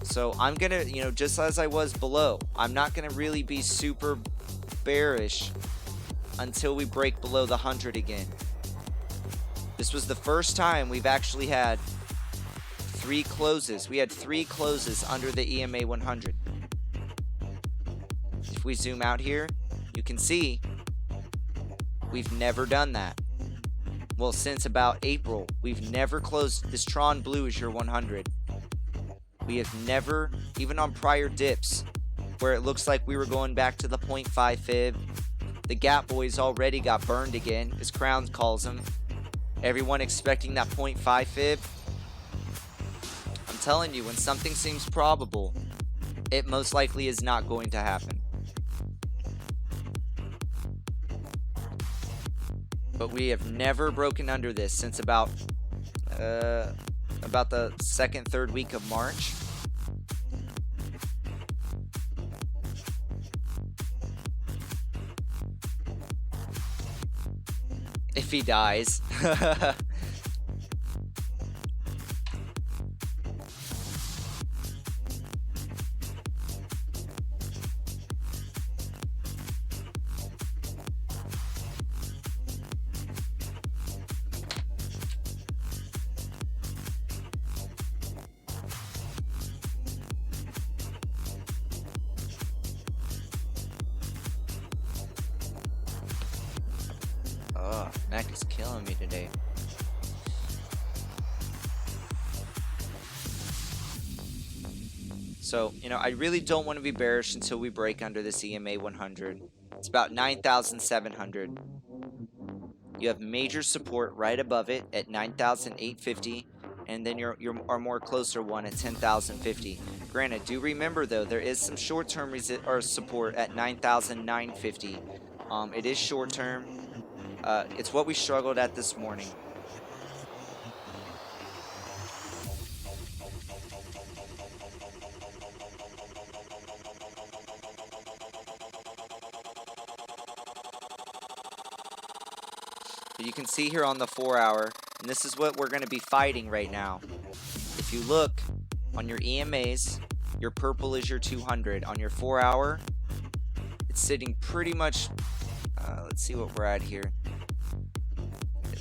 So I'm gonna, you know, just as I was below, I'm not gonna really be super bearish until we break below the 100 again. This was the first time we've actually had 3 closes. We had 3 closes under the EMA 100. If we zoom out here, you can see we've never done that. Well, since about April, we've never closed. This Tron Blue is your 100. We have never, even on prior dips, where it looks like we were going back to the 0.5 fib. The Gap Boys already got burned again, as Crown calls them. Everyone expecting that 0.5 fib. I'm telling you, when something seems probable, it most likely is not going to happen. But we have never broken under this since about the 2nd, 3rd week of March. If he dies. Oh, Mac is killing me today. So, you know, I really don't want to be bearish until we break under this EMA 100. It's about 9,700. You have major support right above it at 9,850, and then our more closer one at 10,050. Granted, do remember though, there is some short-term support at 9,950. It is short-term. It's what we struggled at this morning. You can see here on the 4-hour, and this is what we're going to be fighting right now. If you look on your EMAs, your purple is your 200. On your 4-hour, it's sitting pretty much, let's see what we're at here.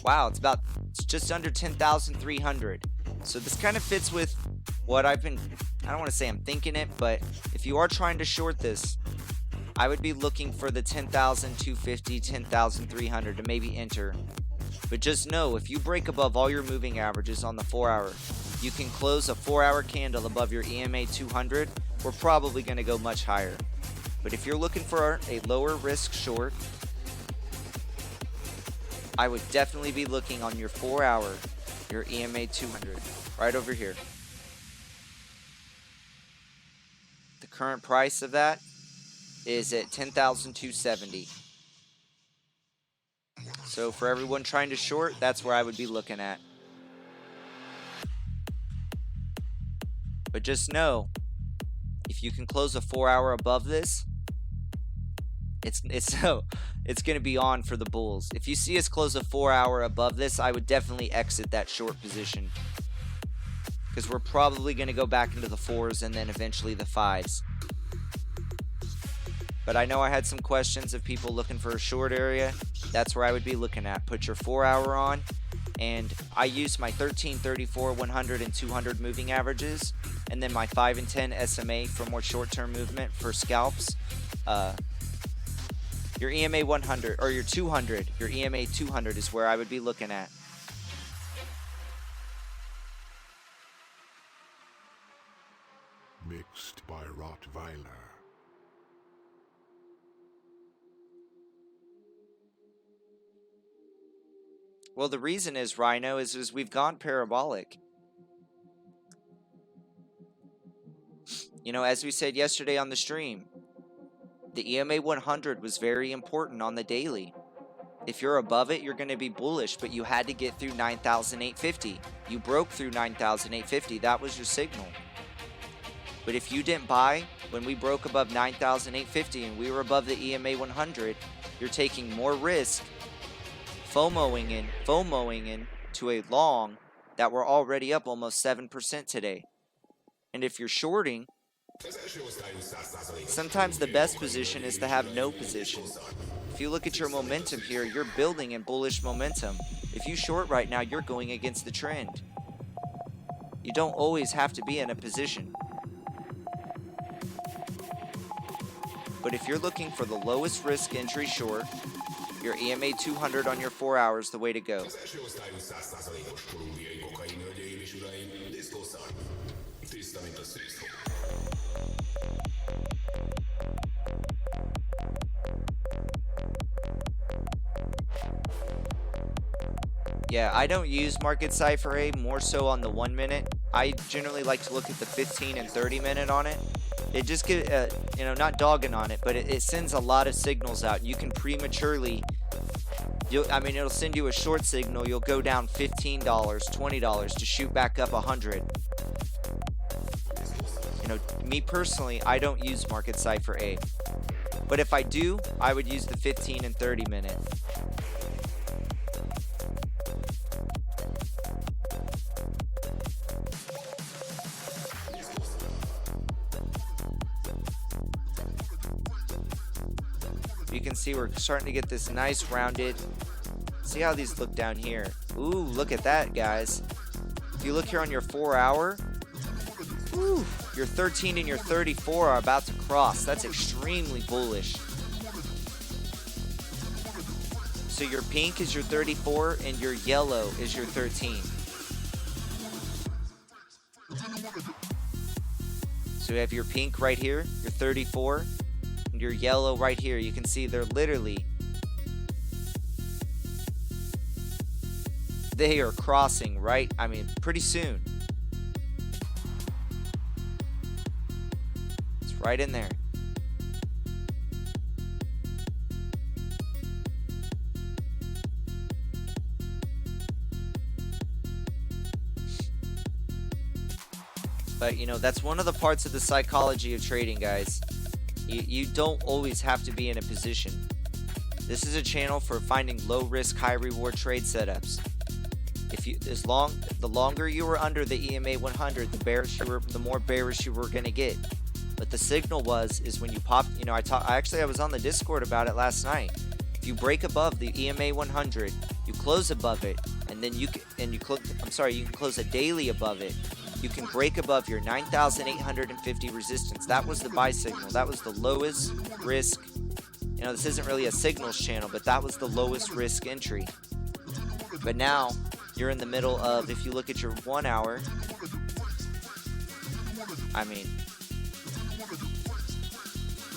Wow, it's just under 10,300. So this kind of fits with what I don't want to say I'm thinking it, but if you are trying to short this, I would be looking for the 10,250, 10,300 to maybe enter. But just know, if you break above all your moving averages on the 4 hour, you can close a 4 hour candle above your EMA 200. We're probably going to go much higher. But if you're looking for a lower risk short, I would definitely be looking on your 4 hour, your EMA 200, right over here. The current price of that is at 10,270. So for everyone trying to short, that's where I would be looking at. But just know, if you can close a 4 hour above this, it's going to be on for the bulls. If you see us close a 4 hour above this, I would definitely exit that short position, because we're probably going to go back into the 4s and then eventually the 5s. But I know I had some questions of people looking for a short area. That's where I would be looking at. Put your 4 hour on, and I use my 13, 34, 100, and 200 moving averages, and then my 5 and 10 SMA for more short-term movement for scalps. Your EMA 100, or your 200, your EMA 200 is where I would be looking at. Mixed by Rottweiler. Well, the reason is, Rhino, is we've gone parabolic. You know, as we said yesterday on the stream, the EMA 100 was very important on the daily. If you're above it, you're going to be bullish, but you had to get through 9,850. You broke through 9,850. That was your signal. But if you didn't buy when we broke above 9,850 and we were above the EMA 100, you're taking more risk, FOMOing in to a long that we're already up almost 7% today. And if you're shorting, sometimes the best position is to have no position. If you look at your momentum here, you're building in bullish momentum. If you short right now, you're going against the trend. You don't always have to be in a position. But if you're looking for the lowest risk entry short, your EMA 200 on your 4 hours, the way to go. Yeah, I don't use Market Cipher A, more so on the 1 minute. I generally like to look at the 15 and 30 minute on it. It just get, you know, not dogging on it, but it sends a lot of signals out. You can prematurely, it'll send you a short signal. You'll go down $15, $20 to shoot back up 100. You know, me personally, I don't use Market Cipher A. But if I do, I would use the 15 and 30 minute. You can see we're starting to get this nice rounded. See how these look down here. Ooh, look at that, guys. If you look here on your 4 hour, ooh, your 13 and your 34 are about to cross. That's extremely bullish. So your pink is your 34 and your yellow is your 13. So you have your pink right here, your 34, and your yellow right here. You can see they're literally, they are crossing, right? I mean, pretty soon. It's right in there. But, you know, that's one of the parts of the psychology of trading, guys. You don't always have to be in a position. This is a channel for finding low risk, high reward trade setups. The longer you were under the EMA 100, the more bearish you were going to get. But the signal is when you pop, you know, I was on the Discord about it last night. If you break above the EMA 100, you close above it, and then you can close a daily above it. you can break above your 9,850 resistance. That was the buy signal. That was the lowest risk. You know, this isn't really a signals channel, but that was the lowest risk entry. But now you're in the middle of, if you look at your 1 hour, I mean,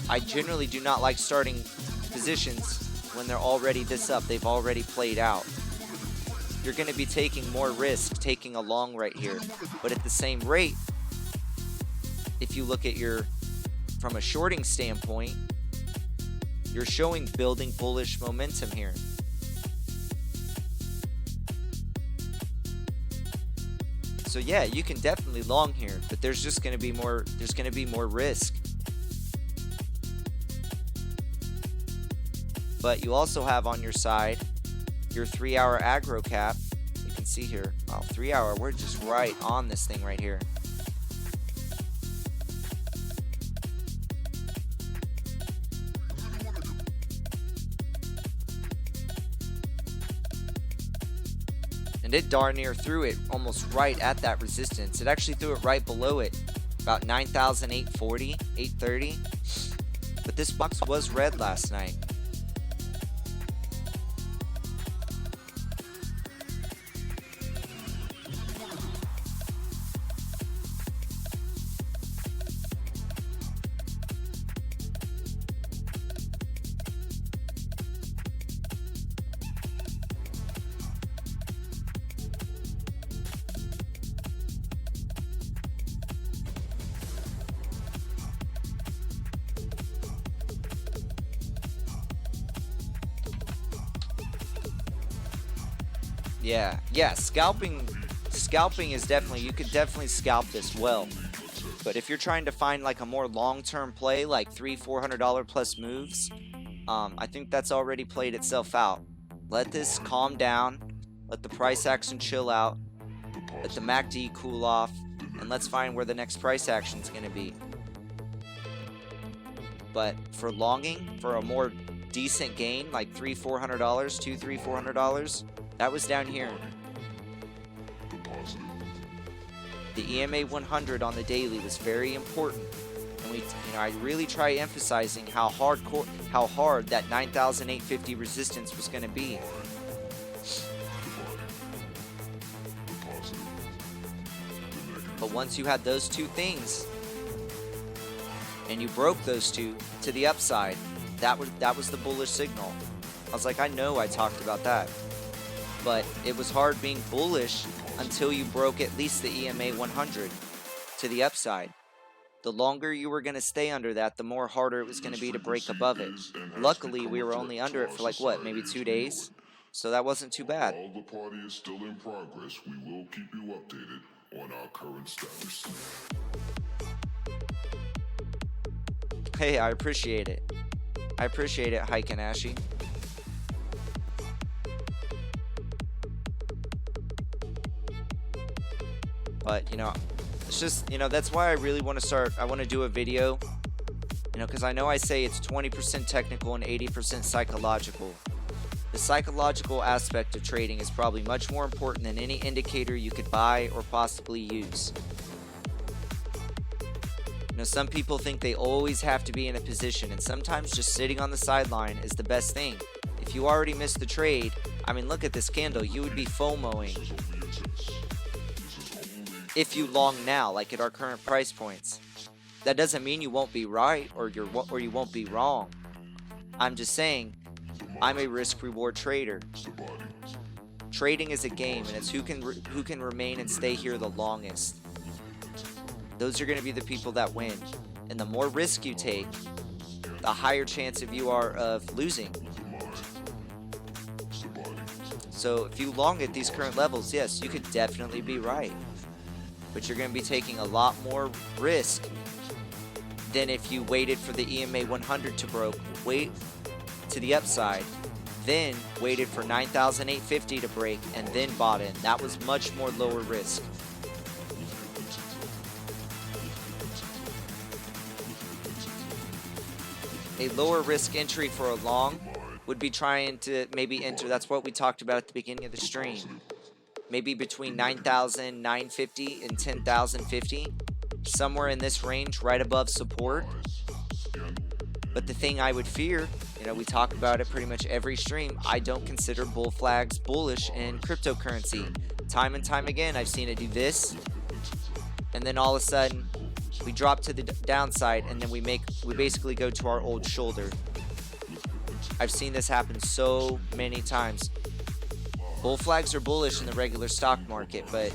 I generally do not like starting positions when they're already this up. They've already played out. You're going to be taking more risk taking a long right here. But at the same rate, if you look at your, from a shorting standpoint, you're showing building bullish momentum here. So yeah, you can definitely long here, but there's just going to be more, risk. But you also have on your side your 3-hour AggroCap. You can see here, wow, 3 hour, we're just right on this thing right here. And it darn near threw it almost right at that resistance. It actually threw it right below it, about 9,840, 830. But this box was red last night. Yeah, scalping is definitely, you could definitely scalp this well. But if you're trying to find like a more long-term play, like $300-400 plus moves, I think that's already played itself out. Let this calm down, let the price action chill out, let the MACD cool off, and let's find where the next price action is going to be. But for longing, for a more decent gain, like $300-400, $200-400, that was down here. The EMA 100 on the daily was very important, and I really try emphasizing how hard that 9,850 resistance was going to be. But once you had those two things, and you broke those two to the upside, that was the bullish signal. I was like, I know I talked about that. But it was hard being bullish until you broke at least the EMA 100 to the upside. The longer you were going to stay under that, the more harder it was going to be to break above it. Luckily, we were only under it for like, what, maybe 2 days? So that wasn't too bad. While the party is still in progress, we will keep you updated on our current status. Hey, I appreciate it. I appreciate it, Hike and Ashy. But, it's just, that's why I really want to start. I want to do a video, because I know I say it's 20% technical and 80% psychological. The psychological aspect of trading is probably much more important than any indicator you could buy or possibly use. Some people think they always have to be in a position, and sometimes just sitting on the sideline is the best thing. If you already missed the trade, I mean, look at this candle. You would be FOMOing if you long now, like at our current price points. That doesn't mean you won't be right or you won't be wrong. I'm just saying, I'm a risk-reward trader. Trading is a game, and it's who can remain and stay here the longest. Those are going to be the people that win. And the more risk you take, the higher chance of you are of losing. So if you long at these current levels, yes, you could definitely be right. But you're going to be taking a lot more risk than if you waited for the EMA 100 to wait to the upside, then waited for 9,850 to break, and then bought in. That was much more lower risk. A lower risk entry for a long would be trying to maybe enter. That's what we talked about at the beginning of the stream. maybe between 9,950 and 10,050, somewhere in this range, right above support. But the thing I would fear, you know, we talk about it pretty much every stream, I don't consider bull flags bullish in cryptocurrency. Time and time again, I've seen it do this, and then all of a sudden, we drop to the downside, and then we basically go to our old shoulder. I've seen this happen so many times. Bull flags are bullish in the regular stock market, but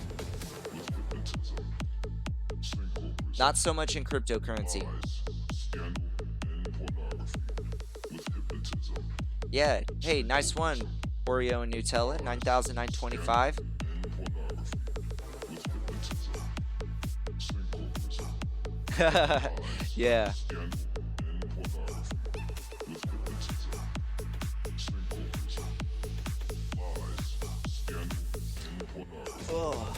not so much in cryptocurrency. Yeah, hey, nice one, Oreo and Nutella, 9,925. Yeah. Oh.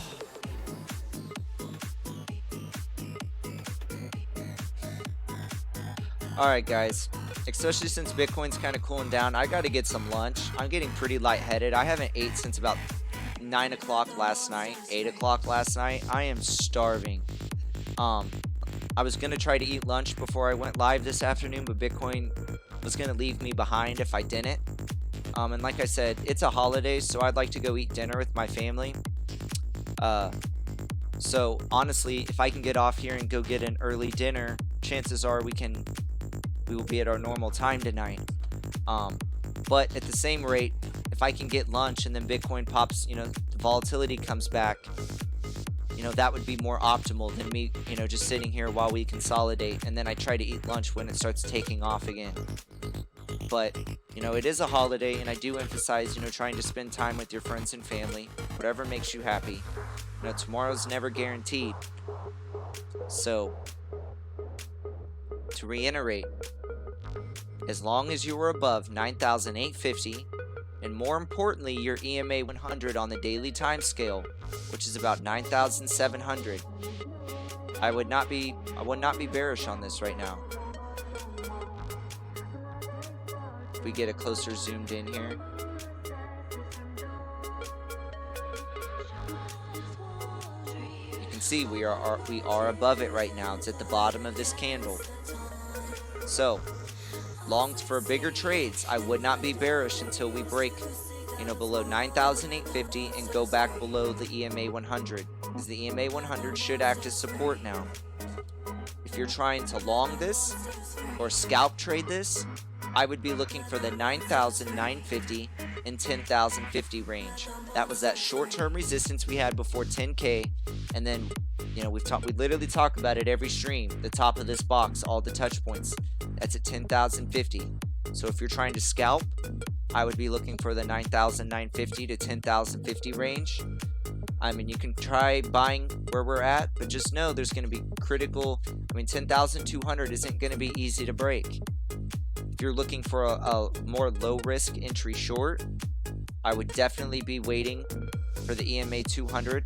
Alright guys, especially since Bitcoin's kind of cooling down, I gotta get some lunch. I'm getting pretty lightheaded. I haven't ate since about 9 o'clock last night, 8 o'clock last night. I am starving. I was gonna try to eat lunch before I went live this afternoon, but Bitcoin was gonna leave me behind if I didn't. And like I said, it's a holiday, so I'd like to go eat dinner with my family. So honestly, if I can get off here and go get an early dinner, chances are we will be at our normal time tonight. But at the same rate, if I can get lunch and then Bitcoin pops, you know, the volatility comes back, you know, that would be more optimal than me, you know, just sitting here while we consolidate and then I try to eat lunch when it starts taking off again. But, you know, it is a holiday, and I do emphasize, you know, trying to spend time with your friends and family, whatever makes you happy. You know, tomorrow's never guaranteed. So, to reiterate, as long as you are above 9,850, and more importantly, your EMA 100 on the daily time scale, which is about 9,700, I would not be bearish on this right now. We get a closer zoomed in here. You can see we are above it right now. It's at the bottom of this candle. So, longs for bigger trades, I would not be bearish until we break, you know, below 9,850 and go back below the EMA 100, because the EMA 100 should act as support now. If you're trying to long this or scalp trade this, I would be looking for the 9,950 and 10,050 range. That was that short-term resistance we had before 10K, and then, you know, we literally talk about it every stream. The top of this box, all the touch points, that's at 10,050. So if you're trying to scalp, I would be looking for the 9,950 to 10,050 range. I mean, you can try buying where we're at, but just know there's going to be critical. I mean, 10,200 isn't going to be easy to break. If you're looking for a more low-risk entry short, I would definitely be waiting for the EMA 200.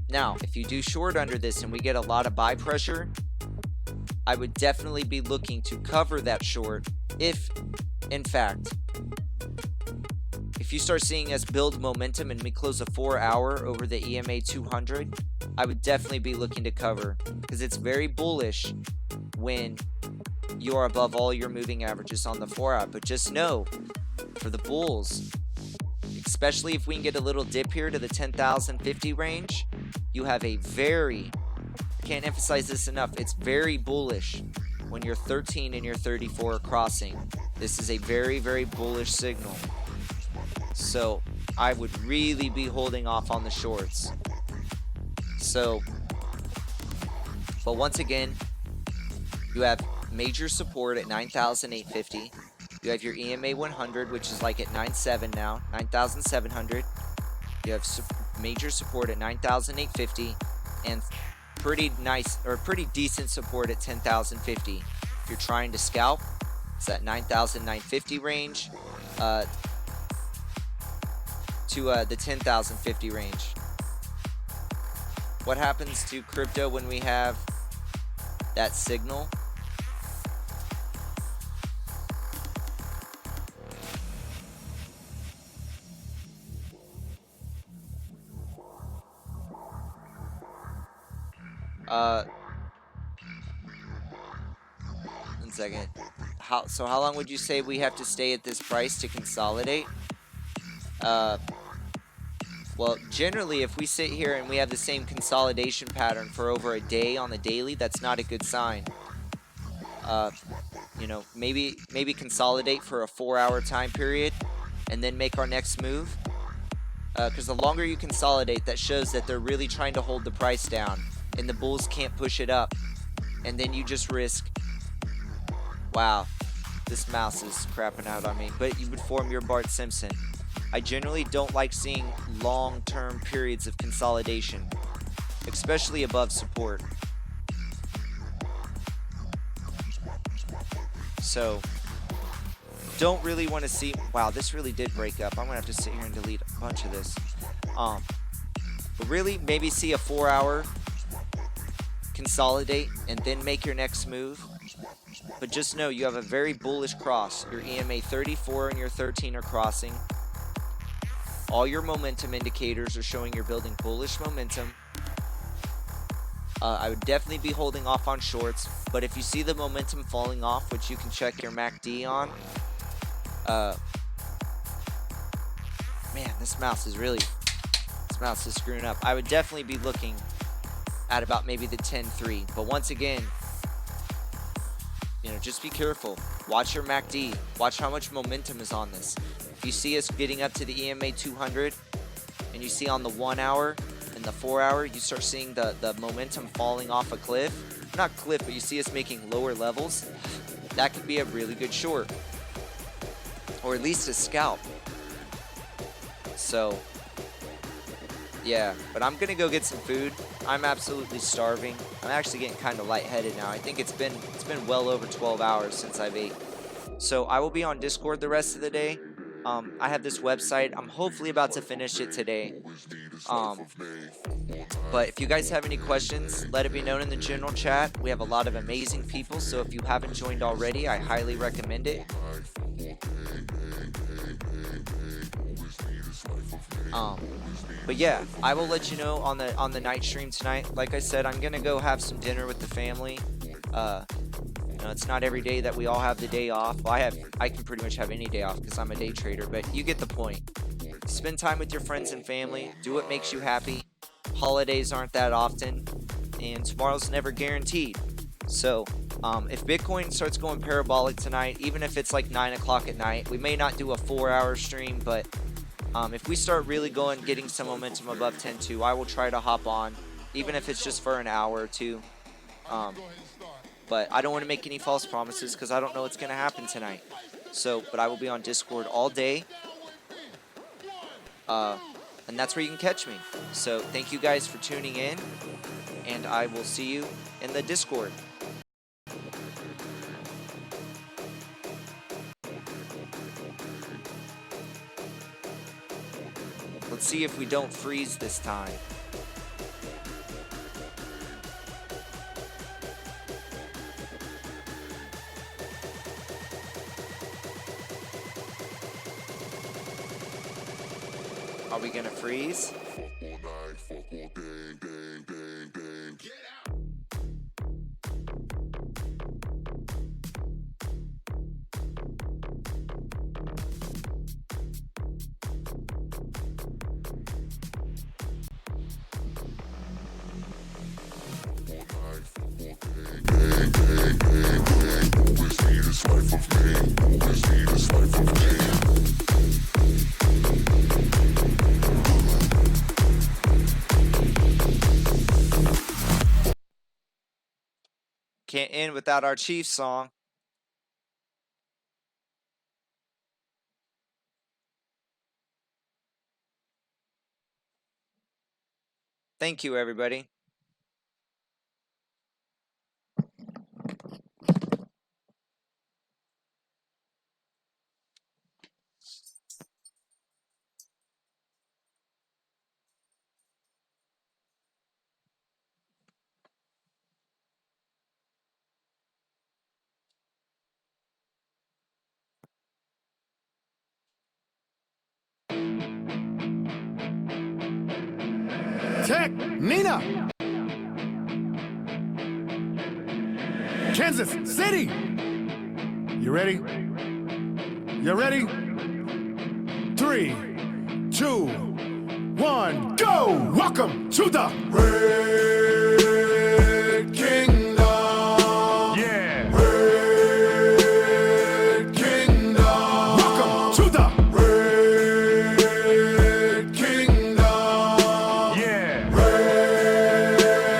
Now, if you do short under this and we get a lot of buy pressure, I would definitely be looking to cover that short if, in fact, if you start seeing us build momentum and we close a 4-hour over the EMA 200, I would definitely be looking to cover, because it's very bullish when you're above all your moving averages on the 4-hour. But just know, for the bulls, especially if we can get a little dip here to the 10,050 range, you have a very, I can't emphasize this enough, it's very bullish when your 13 and your 34 are crossing. This is a very, very bullish signal. So I would really be holding off on the shorts. So, but once again, you have major support at 9,850. You have your EMA 100, which is like at 9.7 now, 9,700. You have major support at 9,850, and pretty nice or pretty decent support at 10,050. If you're trying to scalp, it's that 9,950 range to the 10,050 range. What happens to crypto when we have that signal? One second. So how long would you say we have to stay at this price to consolidate? Well, generally, if we sit here and we have the same consolidation pattern for over a day on the daily, that's not a good sign. You know, maybe consolidate for a 4-hour time period and then make our next move. Because the longer you consolidate, that shows that they're really trying to hold the price down and the bulls can't push it up. And then you just risk, wow, this mouse is crapping out on me, but you would form your Bart Simpson. I generally don't like seeing long-term periods of consolidation, especially above support. So, don't really want to see, wow, this really did break up. I'm gonna have to sit here and delete a bunch of this. But really, maybe see a 4-hour consolidate and then make your next move. But just know you have a very bullish cross. Your EMA 34 and your 13 are crossing. All your momentum indicators are showing you're building bullish momentum. I would definitely be holding off on shorts, but if you see the momentum falling off, which you can check your MACD on, man, this mouse is screwing up. I would definitely be looking at about maybe the 10-3, but once again, you know, just be careful. Watch your MACD. Watch how much momentum is on this. If you see us getting up to the EMA 200, and you see on the 1 hour and the 4 hour, you start seeing the momentum falling off a cliff. Not cliff, but you see us making lower levels. That could be a really good short. Or at least a scalp. So, yeah. But I'm going to go get some food. I'm absolutely starving. I'm actually getting kind of lightheaded now. I think it's been well over 12 hours since I've ate. So I will be on Discord the rest of the day. I have this website. I'm hopefully about to finish it today. But if you guys have any questions, let it be known in the general chat. We have a lot of amazing people, so if you haven't joined already, I highly recommend it. But yeah, I will let you know on the night stream tonight. Like I said, I'm gonna go have some dinner with the family. You know, it's not every day that we all have the day off. Well, I can pretty much have any day off because I'm a day trader, but you get the point. Spend time with your friends and family. Do what makes you happy. Holidays aren't that often, and tomorrow's never guaranteed. So, if Bitcoin starts going parabolic tonight, even if it's like 9 o'clock at night, we may not do a 4-hour stream, but if we start really getting some momentum above 10.2, I will try to hop on, even if it's just for an hour or two. But I don't want to make any false promises because I don't know what's going to happen tonight. So, but I will be on Discord all day. And that's where you can catch me. So thank you guys for tuning in, and I will see you in the Discord. Let's see if we don't freeze this time. Are we gonna freeze? Fuck all night, fuck all day, bang, bang, bang. Get out! Always need this life of pain. Always need this life of pain. Can't end without our Chiefs song. Thank you, everybody. Tech, Nina! Kansas City. You ready? You ready? 3, 2, 1, go! Welcome to the Red Kingdom. Yeah. Red Kingdom. Welcome to the Red Kingdom. Yeah. Red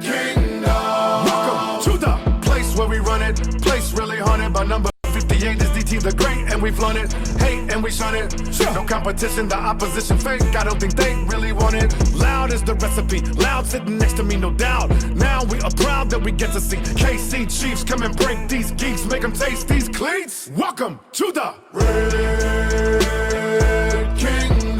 Kingdom. Welcome to the place where we run it. Place really haunted by number 58 is DT the Great, and we've flown it. Hate and we shun it. No competition, the opposition fake. I don't think they really want it. Loud is the recipe. Loud sitting next to me, no doubt. Now we are proud that we get to see KC Chiefs come and break these geeks, make them taste these cleats. Welcome to the Red Kingdom.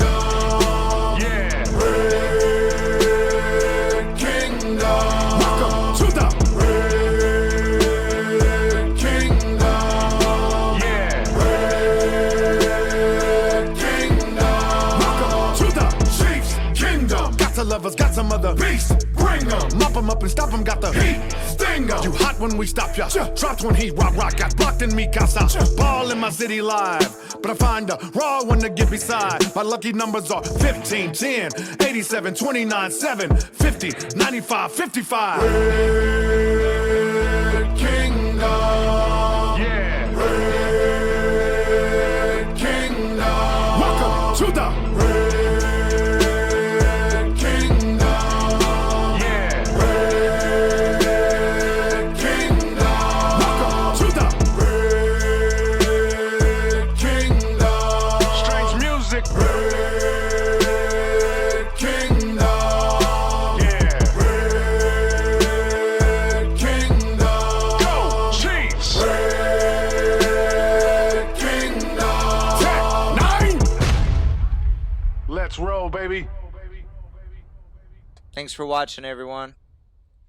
Yeah. Red Kingdom. Welcome to the Red Kingdom. Yeah. Red Kingdom. Welcome to the Chiefs Kingdom. Got to lovers, got some other beasts. Bring them, mop them up and stop them. Got the heat, sting them. You hot when we stop ya. Dropped when he rock. Got blocked in me casa. Ball in my city live, but I find a raw one to get beside. My lucky numbers are 15, 10, 87, 29, 7, 50, 95, 55. Red Kingdom. Yeah. Red Kingdom. Welcome to the Red Kingdom. Yeah. Red Kingdom. Welcome to the Red Kingdom. Strange music. Red Kingdom. Yeah. Red Kingdom. Go Chiefs. Red Kingdom. 10, 9. Let's roll, baby. Thanks for watching, everyone.